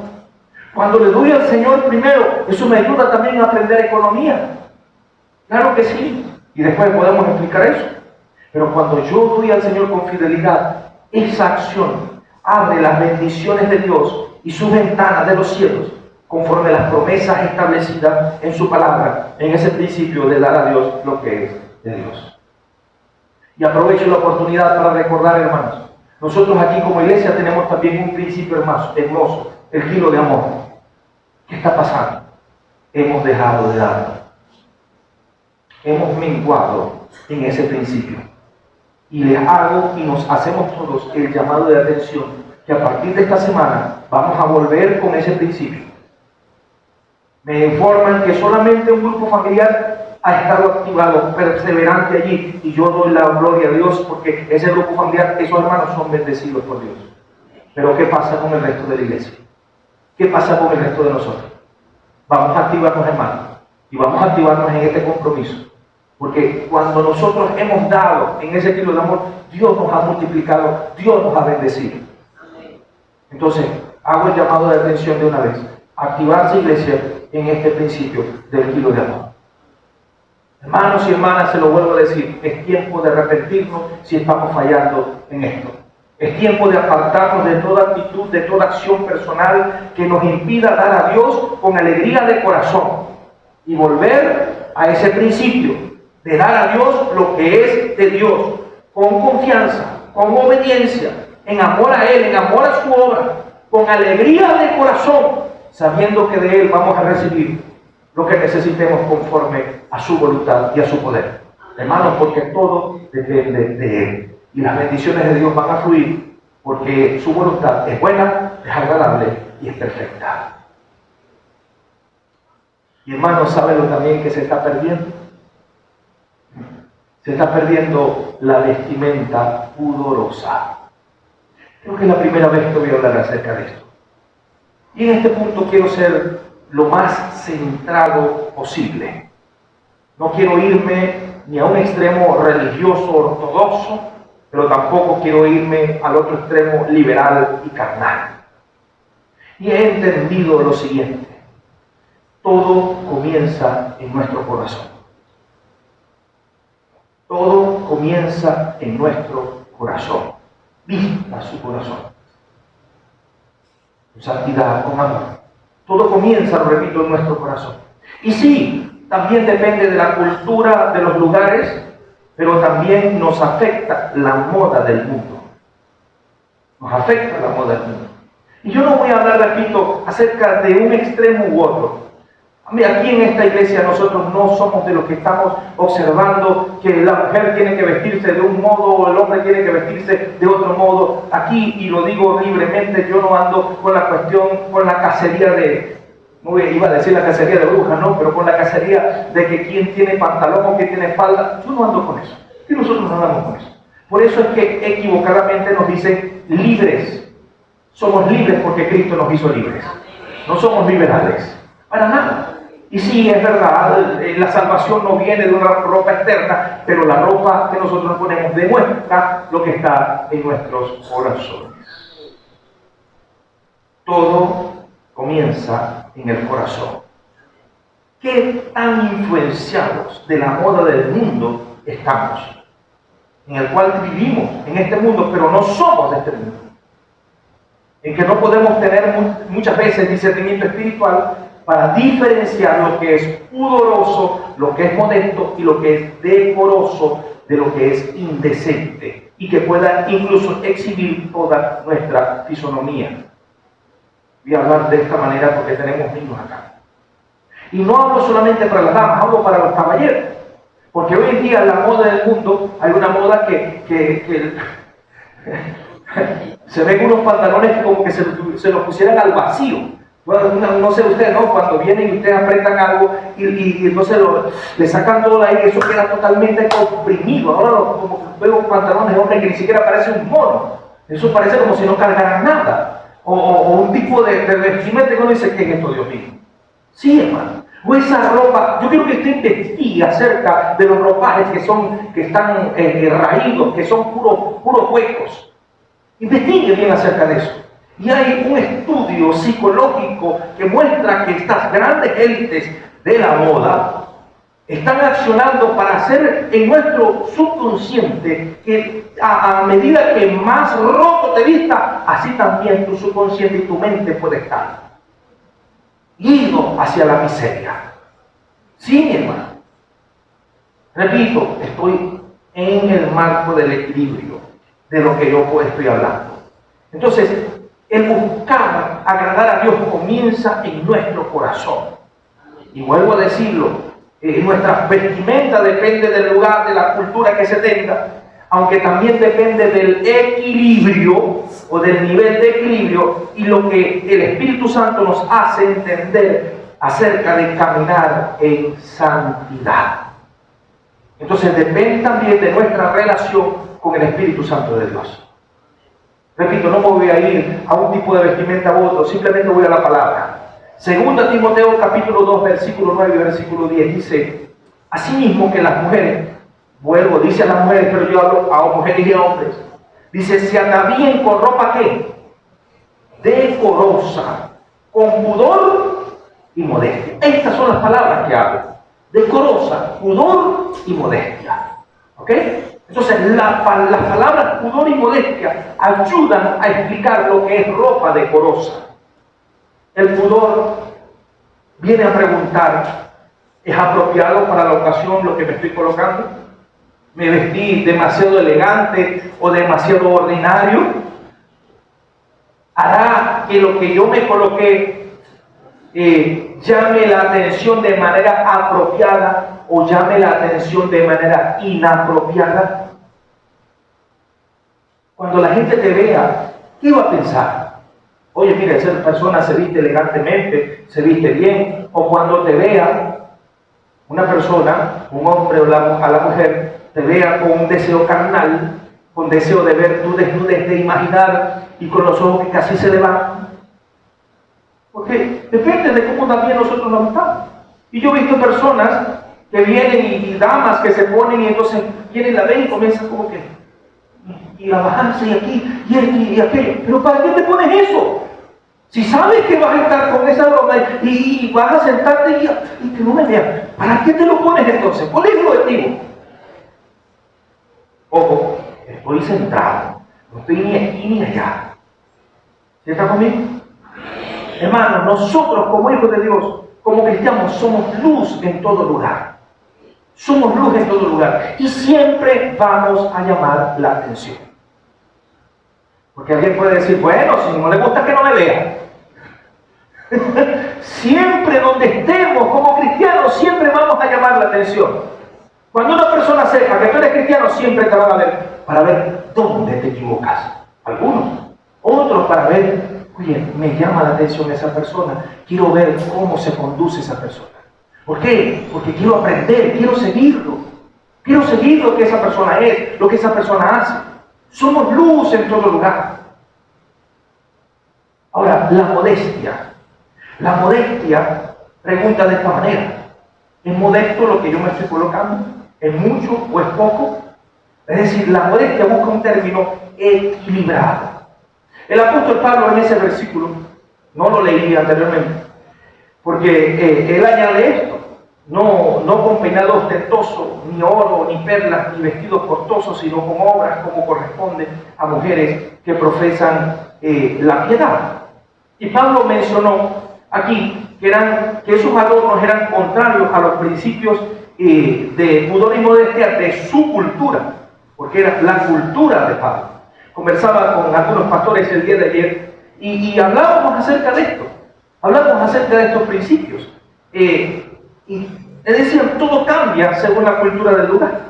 Cuando le doy al Señor primero, eso me ayuda también a aprender economía. Claro que sí. Y después podemos explicar eso. Pero cuando yo doy al Señor con fidelidad, esa acción abre las bendiciones de Dios y sus ventanas de los cielos, conforme a las promesas establecidas en su palabra, en ese principio de dar a Dios lo que es de Dios. Y aprovecho la oportunidad para recordar, hermanos, nosotros aquí como iglesia tenemos también un principio hermoso, el kilo de amor. ¿Qué está pasando? Hemos dejado de dar. Hemos menguado en ese principio. Y les hago y nos hacemos todos el llamado de atención que a partir de esta semana vamos a volver con ese principio. Me informan que solamente un grupo familiar ha estado activado, perseverante allí, y yo doy la gloria a Dios porque ese grupo familiar, esos hermanos son bendecidos por Dios. Pero ¿qué pasa con el resto de la iglesia? ¿Qué pasa con el resto de nosotros? Vamos a activarnos, hermanos, y vamos a activarnos en este compromiso. Porque cuando nosotros hemos dado en ese kilo de amor, Dios nos ha multiplicado, Dios nos ha bendecido. Entonces, hago el llamado de atención de una vez. Activarse, iglesia, en este principio del kilo de amor. Hermanos y hermanas, se lo vuelvo a decir, es tiempo de arrepentirnos si estamos fallando en esto. Es tiempo de apartarnos de toda actitud, de toda acción personal que nos impida dar a Dios con alegría de corazón y volver a ese principio de dar a Dios lo que es de Dios, con confianza, con obediencia, en amor a Él, en amor a su obra, con alegría de corazón, sabiendo que de Él vamos a recibir lo que necesitemos conforme a su voluntad y a su poder. Hermanos, porque todo depende de Él. Y las bendiciones de Dios van a fluir porque su voluntad es buena, es agradable y es perfecta. Y hermanos, ¿saben también que se está perdiendo? Se está perdiendo la vestimenta pudorosa. Creo que es la primera vez que voy a hablar acerca de esto. Y en este punto quiero ser lo más centrado posible. No quiero irme ni a un extremo religioso ortodoxo, pero tampoco quiero irme al otro extremo liberal y carnal. Y he entendido lo siguiente: todo comienza en nuestro corazón. Todo comienza en nuestro corazón. Vista su corazón, con santidad, con amor. Todo comienza, lo repito, en nuestro corazón. Y sí, también depende de la cultura de los lugares, pero también nos afecta la moda del mundo. Nos afecta la moda del mundo. Y yo no voy a hablar, repito, acerca de un extremo u otro. Aquí en esta iglesia nosotros no somos de los que estamos observando que la mujer tiene que vestirse de un modo o el hombre tiene que vestirse de otro modo. Aquí, y lo digo libremente, yo no ando con la cuestión, con la cacería de, no iba a decir la cacería de brujas, no, pero con la cacería de que quién tiene pantalón o quién tiene falda. Yo no ando con eso. Y nosotros no andamos con eso. Por eso es que equivocadamente nos dicen libres. Somos libres porque Cristo nos hizo libres. No somos liberales. Para nada. Y sí, es verdad, la salvación no viene de una ropa externa, pero la ropa que nosotros nos ponemos demuestra lo que está en nuestros corazones. Todo comienza en el corazón. ¿Qué tan influenciados de la moda del mundo estamos? En el cual vivimos en este mundo, pero no somos de este mundo. En que no podemos tener muchas veces discernimiento espiritual para diferenciar lo que es pudoroso, lo que es modesto y lo que es decoroso de lo que es indecente y que pueda incluso exhibir toda nuestra fisonomía. Voy a hablar de esta manera porque tenemos niños acá. Y no hablo solamente para las damas, hablo para los caballeros. Porque hoy en día en la moda del mundo hay una moda que se ven unos pantalones que como que se los pusieran al vacío. Bueno, no sé ustedes, ¿no? Cuando vienen y ustedes apretan algo y entonces le sacan todo de ahí y eso queda totalmente comprimido. Ahora como veo pantalones de hombre que ni siquiera parece un mono. Eso parece como si no cargaran nada. O un tipo de vestimenta que uno dice, ¿qué es esto, Dios mío? Sí, hermano. O esa ropa, yo quiero que usted investigue acerca de los ropajes que están raídos, que son puros huecos. Investigue bien acerca de eso. Y hay un estudio psicológico que muestra que estas grandes élites de la moda están accionando para hacer en nuestro subconsciente que a medida que más roto te vista, así también tu subconsciente y tu mente puede estar ido hacia la miseria. Sí, mi hermano. Repito, estoy en el marco del equilibrio de lo que yo estoy hablando. Entonces, el buscar agradar a Dios comienza en nuestro corazón. Y vuelvo a decirlo, nuestra vestimenta depende del lugar, de la cultura que se tenga, aunque también depende del equilibrio o del nivel de equilibrio y lo que el Espíritu Santo nos hace entender acerca de caminar en santidad. Entonces depende también de nuestra relación con el Espíritu Santo de Dios. Repito, no me voy a ir a un tipo de vestimenta u otro, simplemente voy a la palabra. Segunda Timoteo capítulo 2, versículo 9 y versículo 10 dice: asimismo que las mujeres, vuelvo, dice a las mujeres, pero yo hablo a mujeres y a hombres, dice, se atavíen con ropa ¿qué? Decorosa, con pudor y modestia. Estas son las palabras que hablo: decorosa, pudor y modestia. ¿Ok? Entonces, las palabras pudor y modestia ayudan a explicar lo que es ropa decorosa. El pudor viene a preguntar, ¿es apropiado para la ocasión lo que me estoy colocando? ¿Me vestí demasiado elegante o demasiado ordinario? ¿Hará que lo que yo me coloqué llame la atención de manera apropiada o llame la atención de manera inapropiada? Cuando la gente te vea, ¿qué va a pensar? Oye, mira, esa persona se viste elegantemente, se viste bien. O cuando te vea una persona, un hombre o a la mujer, te vea con un deseo carnal, con deseo de ver tu desnudez, de imaginar, y con los ojos que casi se levantan. ¿Por qué? depende de cómo también nosotros nos estamos. Y yo he visto personas que vienen y damas que se ponen y entonces vienen la ven y comienzan como que y a bajarse y aquí y esto y aquello. Pero ¿para qué te pones eso? Si sabes que vas a estar con esa broma y vas a sentarte y que no me vean, ¿para qué te lo pones entonces? ¿Cuál es el objetivo? Ojo, estoy centrado, no estoy ni aquí ni allá. ¿Sí está conmigo? Hermanos, nosotros como hijos de Dios, como cristianos, somos luz en todo lugar. Somos luz en todo lugar. Y siempre vamos a llamar la atención. Porque alguien puede decir, bueno, si no le gusta que no me vea. Siempre donde estemos como cristianos, siempre vamos a llamar la atención. Cuando una persona sepa que tú eres cristiano, siempre te van a ver para ver dónde te equivocas. Algunos. Otros para ver, oye, me llama la atención esa persona. Quiero ver cómo se conduce esa persona. ¿Por qué? Porque quiero aprender, quiero seguirlo. Quiero seguir lo que esa persona es, lo que esa persona hace. Somos luz en todo lugar. Ahora, la modestia. La modestia pregunta de esta manera. ¿Es modesto lo que yo me estoy colocando? ¿Es mucho o es poco? Es decir, la modestia busca un término equilibrado. El apóstol Pablo en ese versículo, no lo leí anteriormente, porque él añade esto. No con peinado ostentoso, ni oro, ni perlas, ni vestidos costosos, sino con obras como corresponde a mujeres que profesan la piedad. Y Pablo mencionó aquí que esos adornos eran contrarios a los principios de pudor y modestia de su cultura, porque era la cultura de Pablo. Conversaba con algunos pastores el día de ayer y hablábamos acerca de esto, hablábamos acerca de estos principios. Y es decir, todo cambia según la cultura del lugar,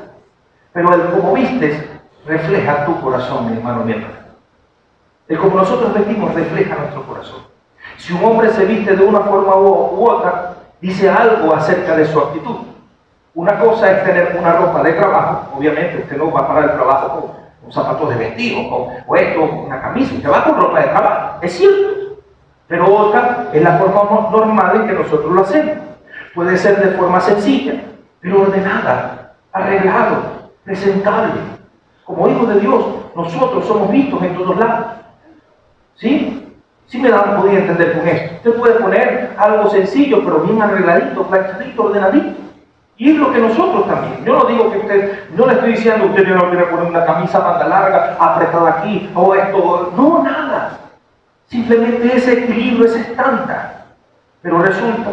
pero el cómo vistes refleja tu corazón, mi hermano, mi hermana. El como nosotros vestimos refleja nuestro corazón. Si un hombre se viste de una forma u otra, dice algo acerca de su actitud. Una cosa es tener una ropa de trabajo, obviamente usted no va para el trabajo con zapatos de vestido, o esto, una camisa, usted va con ropa de trabajo, es cierto. Pero otra es la forma normal en que nosotros lo hacemos. Puede ser de forma sencilla, pero ordenada, arreglado, presentable. Como hijos de Dios, nosotros somos vistos en todos lados. ¿Sí? Sí me dan podía entender con esto. Usted puede poner algo sencillo, pero bien arregladito, planchadito, ordenadito. Y es lo que nosotros también. Yo no digo que usted, no le estoy diciendo a usted que no quiere poner una camisa manga larga, apretada aquí, o esto. No, nada. Simplemente ese equilibrio, ese estándar. Pero resulta,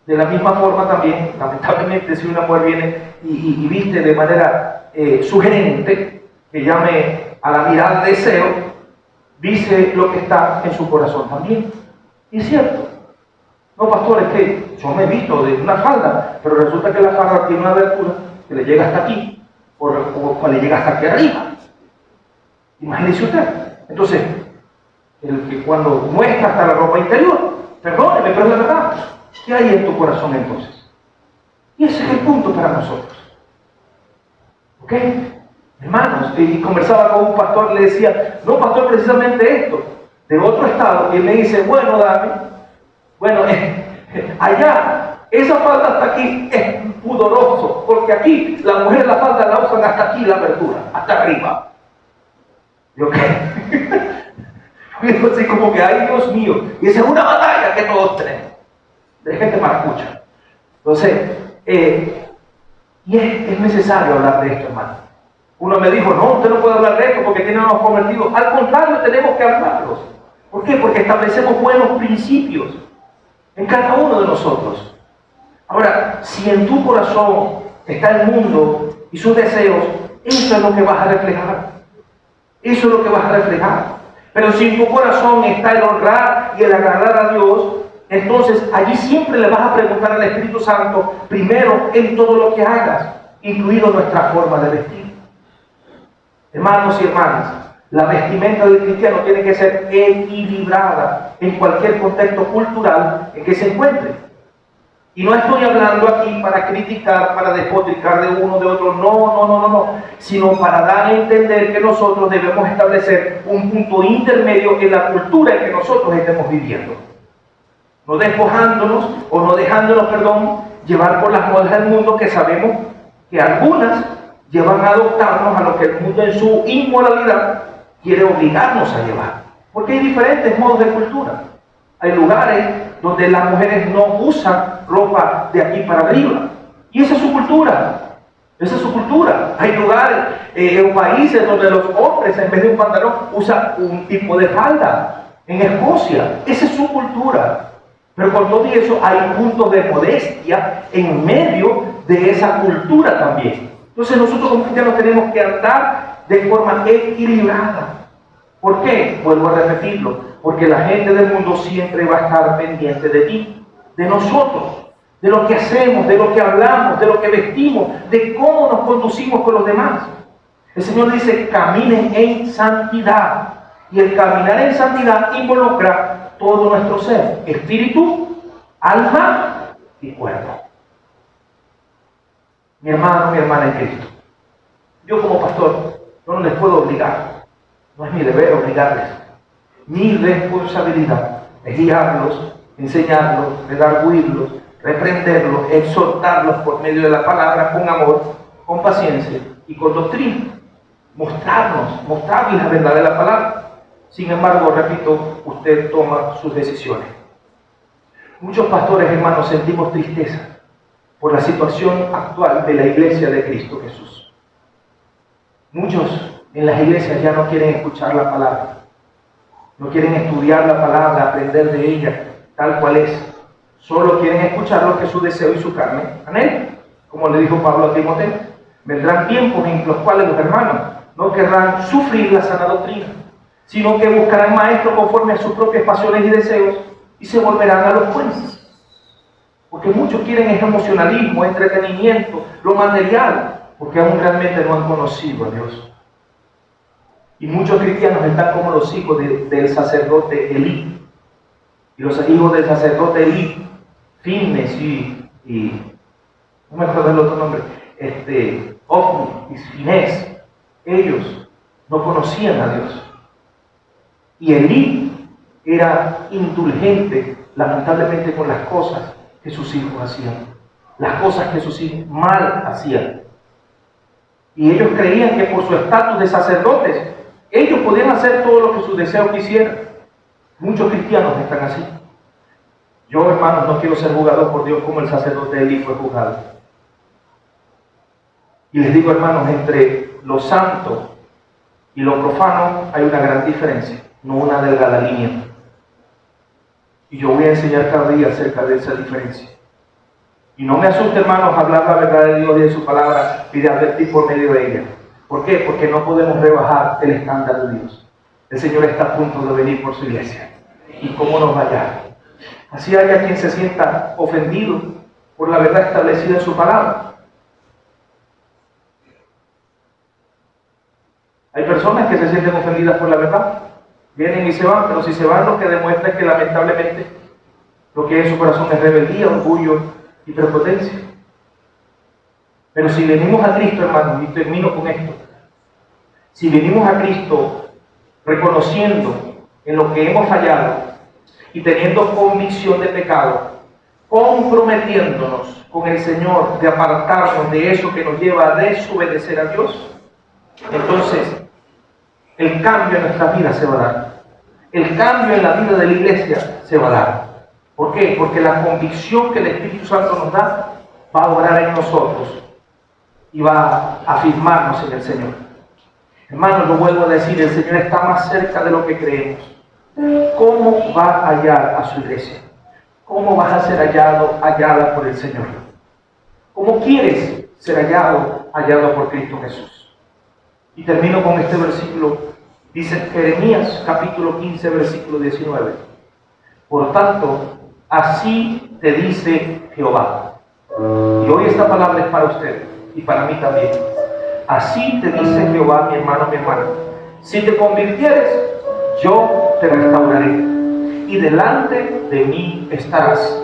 de la misma forma también, lamentablemente, si una mujer viene y viste de manera sugerente, que llame a la mirada de deseo, dice lo que está en su corazón también. Y es cierto. No, pastor, es que yo me he visto de una falda, pero resulta que la falda tiene una abertura que le llega hasta aquí, o le llega hasta aquí arriba. Imagínese usted. Entonces, el que cuando muestra hasta la ropa interior, perdóneme, pero es la verdad. ¿Qué hay en tu corazón entonces? Y ese es el punto para nosotros. ¿Ok? Hermanos, y conversaba con un pastor, le decía, no, pastor, precisamente esto, de otro estado, y él me dice, bueno, Dami, bueno, allá, esa falda hasta aquí es pudoroso, porque aquí la mujer la falda la usan hasta aquí la abertura, hasta arriba. ¿Y ok? Así como que, ay, Dios mío, y esa es una batalla que todos tenemos, de gente maracucha. Entonces, y es necesario hablar de esto, hermano. Uno me dijo, no, usted no puede hablar de esto porque tiene unos convertidos. Al contrario, tenemos que hablarlos. ¿Por qué? Porque establecemos buenos principios en cada uno de nosotros. Ahora, si en tu corazón está el mundo y sus deseos, eso es lo que vas a reflejar. Eso es lo que vas a reflejar. Pero si en tu corazón está el honrar y el agradar a Dios, entonces allí siempre le vas a preguntar al Espíritu Santo primero en todo lo que hagas, incluido nuestra forma de vestir. Hermanos y hermanas, la vestimenta del cristiano tiene que ser equilibrada en cualquier contexto cultural en que se encuentre. Y no estoy hablando aquí para criticar, para despotricar de uno, de otro, no, sino para dar a entender que nosotros debemos establecer un punto intermedio en la cultura en que nosotros estemos viviendo. no despojándonos o no dejándonos, llevar por las modas del mundo, que sabemos que algunas llevan a adoptarnos a lo que el mundo en su inmoralidad quiere obligarnos a llevar. Porque hay diferentes modos de cultura. Hay lugares donde las mujeres no usan ropa de aquí para arriba. Y esa es su cultura. Esa es su cultura. Hay lugares en países donde los hombres, en vez de un pantalón, usan un tipo de falda. En Escocia, esa es su cultura. Pero con todo eso hay puntos de modestia en medio de esa cultura también. Entonces nosotros como cristianos tenemos que andar de forma equilibrada. ¿Por qué? Vuelvo a repetirlo. Porque la gente del mundo siempre va a estar pendiente de ti, de nosotros, de lo que hacemos, de lo que hablamos, de lo que vestimos, de cómo nos conducimos con los demás. El Señor dice, caminen en santidad. Y el caminar en santidad involucra todo nuestro ser, espíritu, alma y cuerpo. Mi hermano, mi hermana en Cristo, yo como pastor, yo no les puedo obligar, no es mi deber obligarles. Mi responsabilidad es guiarlos, enseñarlos, redarguirlos, reprenderlos, exhortarlos por medio de la palabra con amor, con paciencia y con doctrina. Mostrarles la verdad de la palabra. Sin embargo, repito, usted toma sus decisiones. Muchos pastores, hermanos, sentimos tristeza por la situación actual de la iglesia de Cristo Jesús. Muchos en las iglesias ya no quieren escuchar la palabra. No quieren estudiar la palabra, aprender de ella, tal cual es. Solo quieren escuchar lo que su deseo y su carne anhela. Como le dijo Pablo a Timoteo, vendrán tiempos en los cuales los hermanos no querrán sufrir la sana doctrina, sino que buscarán maestros conforme a sus propias pasiones y deseos y se volverán a los jueces. Porque muchos quieren ese emocionalismo, entretenimiento, lo material, porque aún realmente no han conocido a Dios. Y muchos cristianos están como los hijos del sacerdote Elí. Y los hijos del sacerdote Elí, Finnes y no me acuerdo del otro nombre, Ofni y Finés, ellos no conocían a Dios. Y Elí era indulgente, lamentablemente, con las cosas que sus hijos hacían, las cosas que sus hijos mal hacían. Y ellos creían que por su estatus de sacerdotes, ellos podían hacer todo lo que sus deseos quisieran. Muchos cristianos están así. Yo, hermanos, no quiero ser juzgado por Dios como el sacerdote Elí fue juzgado. Y les digo, hermanos, entre lo santo y lo profano hay una gran diferencia, no una delgada línea. Y yo voy a enseñar cada día acerca de esa diferencia. Y no me asuste, hermanos, hablar la verdad de Dios y de su palabra y de advertir por medio de ella. ¿Por qué? Porque no podemos rebajar el estándar de Dios. El Señor está a punto de venir por su iglesia. ¿Y cómo nos va a hallar? Así haya quien se sienta ofendido por la verdad establecida en su palabra. Hay personas que se sienten ofendidas por la verdad. Vienen y se van, pero si se van, lo que demuestra es que lamentablemente lo que hay en su corazón es rebeldía, orgullo y prepotencia. Pero si venimos a Cristo, hermanos, y termino con esto, si venimos a Cristo reconociendo en lo que hemos fallado y teniendo convicción de pecado, comprometiéndonos con el Señor de apartarnos de eso que nos lleva a desobedecer a Dios, entonces el cambio en nuestra vida se va a dar. El cambio en la vida de la iglesia se va a dar. ¿Por qué? Porque la convicción que el Espíritu Santo nos da va a obrar en nosotros y va a afirmarnos en el Señor. Hermanos, lo vuelvo a decir, el Señor está más cerca de lo que creemos. ¿Cómo va a hallar a su iglesia? ¿Cómo vas a ser hallada por el Señor? ¿Cómo quieres ser hallado por Cristo Jesús? Y termino con este versículo. Dice Jeremías capítulo 15, versículo 19. Por tanto, así te dice Jehová. Y hoy esta palabra es para usted y para mí también. Así te dice Jehová, mi hermano, mi hermana. Si te convirtieres, yo te restauraré, y delante de mí estarás.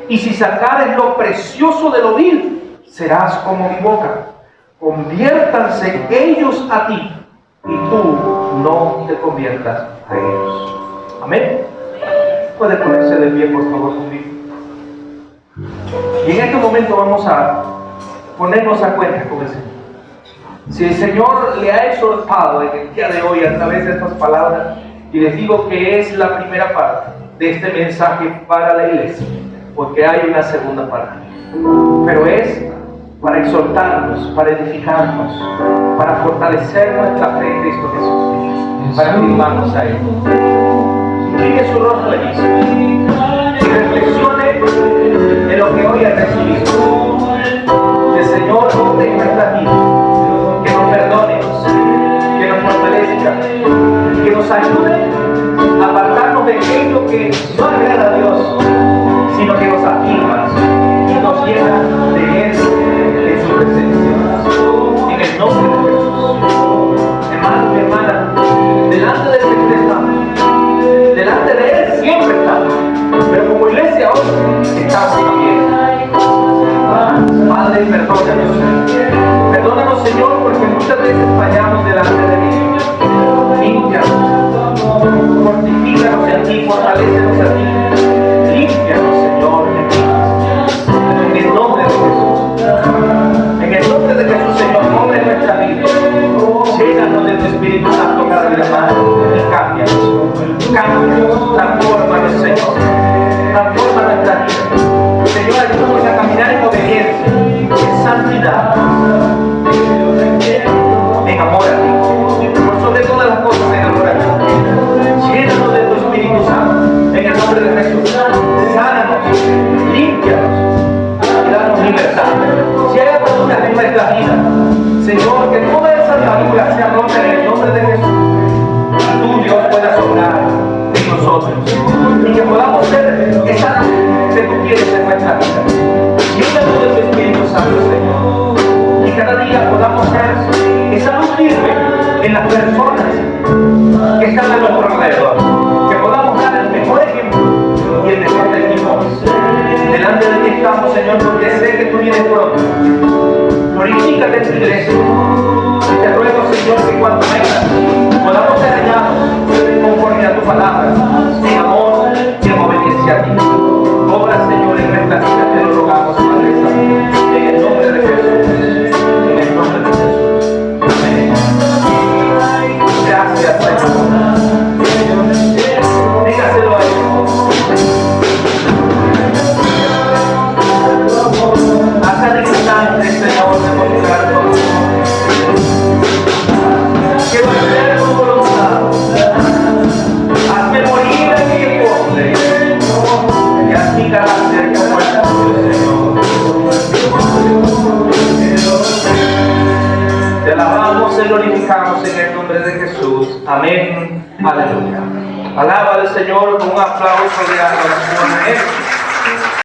Y si sacares lo precioso de lo vil, serás como mi boca. Conviértanse ellos a ti, y tú no te conviertas a ellos. Amén. Puede ponerse de pie, por favor, conmigo. Y en este momento vamos a ponernos a cuenta con el Señor. Si el Señor le ha exhortado en el día de hoy a través de estas palabras, y les digo que es la primera parte de este mensaje para la iglesia, porque hay una segunda parte, pero es para exhortarnos, para edificarnos, para fortalecer nuestra fe en Cristo Jesús, para afirmarnos a Él. Sigue su rostro allí y reflexione en lo que hoy ha recibido. El Señor obre en nuestra vida, que nos perdone, que nos fortalezca, que nos ayude a apartarnos de aquello que no agrada a Dios, sino que nos afirma y nos llena de Él en su presencia. En el nombre de Jesús. Hermano y hermana, delante de Él estamos. Delante de Él siempre estamos. Pero como iglesia hoy estamos también. Padre, perdónanos. Perdónanos, Señor, porque muchas veces fallamos delante de ti. Límpianos. Fortifícanos en ti, fortalécenos a ti. Límpianos, Señor, en ti. En el nombre de Jesús. En el nombre de Jesús, Señor, obra en nuestra vida. Llénanos de tu Espíritu Santo cada día más y cámbianos. Cámbianos, transfórmanos, Señor. Transforma nuestra vida. Señor, ayúdanos a caminar en obediencia, en santidad, en amor a ti. Por sobre todas las cosas, en amor a ti. Llénanos de tu Espíritu Santo, en el nombre de Jesús. Sánanos, límpianos y danos libertad. Si hay ataduras en nuestra vida, Señor, que toda esa atadura sea rota en el nombre de Jesús. Y tú, Dios, puedas obrar en nosotros. Y que podamos ser esa luz que tú quieres en nuestra vida. Llénanos de tu Espíritu Santo, Señor. Y cada día podamos ser esa luz firme en las personas que están a nuestro alrededor. Que podamos dar el mejor ejemplo y el mejor testimonio. Delante de ti estamos, Señor, porque sé que tú vienes pronto. Glorifícate en tu iglesia. Y te ruego, Señor, que cuando vengas podamos ser hallados conforme a tu palabra, en amor y en obediencia a ti. Obra, Señor, en nuestra vida, te lo rogamos, Padre Santo, en el nombre de Jesús. En el nombre de Jesús. Amén. Gracias, Señor. Dígaselo a Él. Hasta el instante, Señor, de mostrar tu amor. Quiero hacer tu voluntad. Hazme morir en mi pobre. Y así cada cerca muerta tuyo, Señor. Te alabamos, te glorificamos en el nombre de Jesús. Amén. Aleluya. Alaba al Señor con un aplauso de adoración a Él.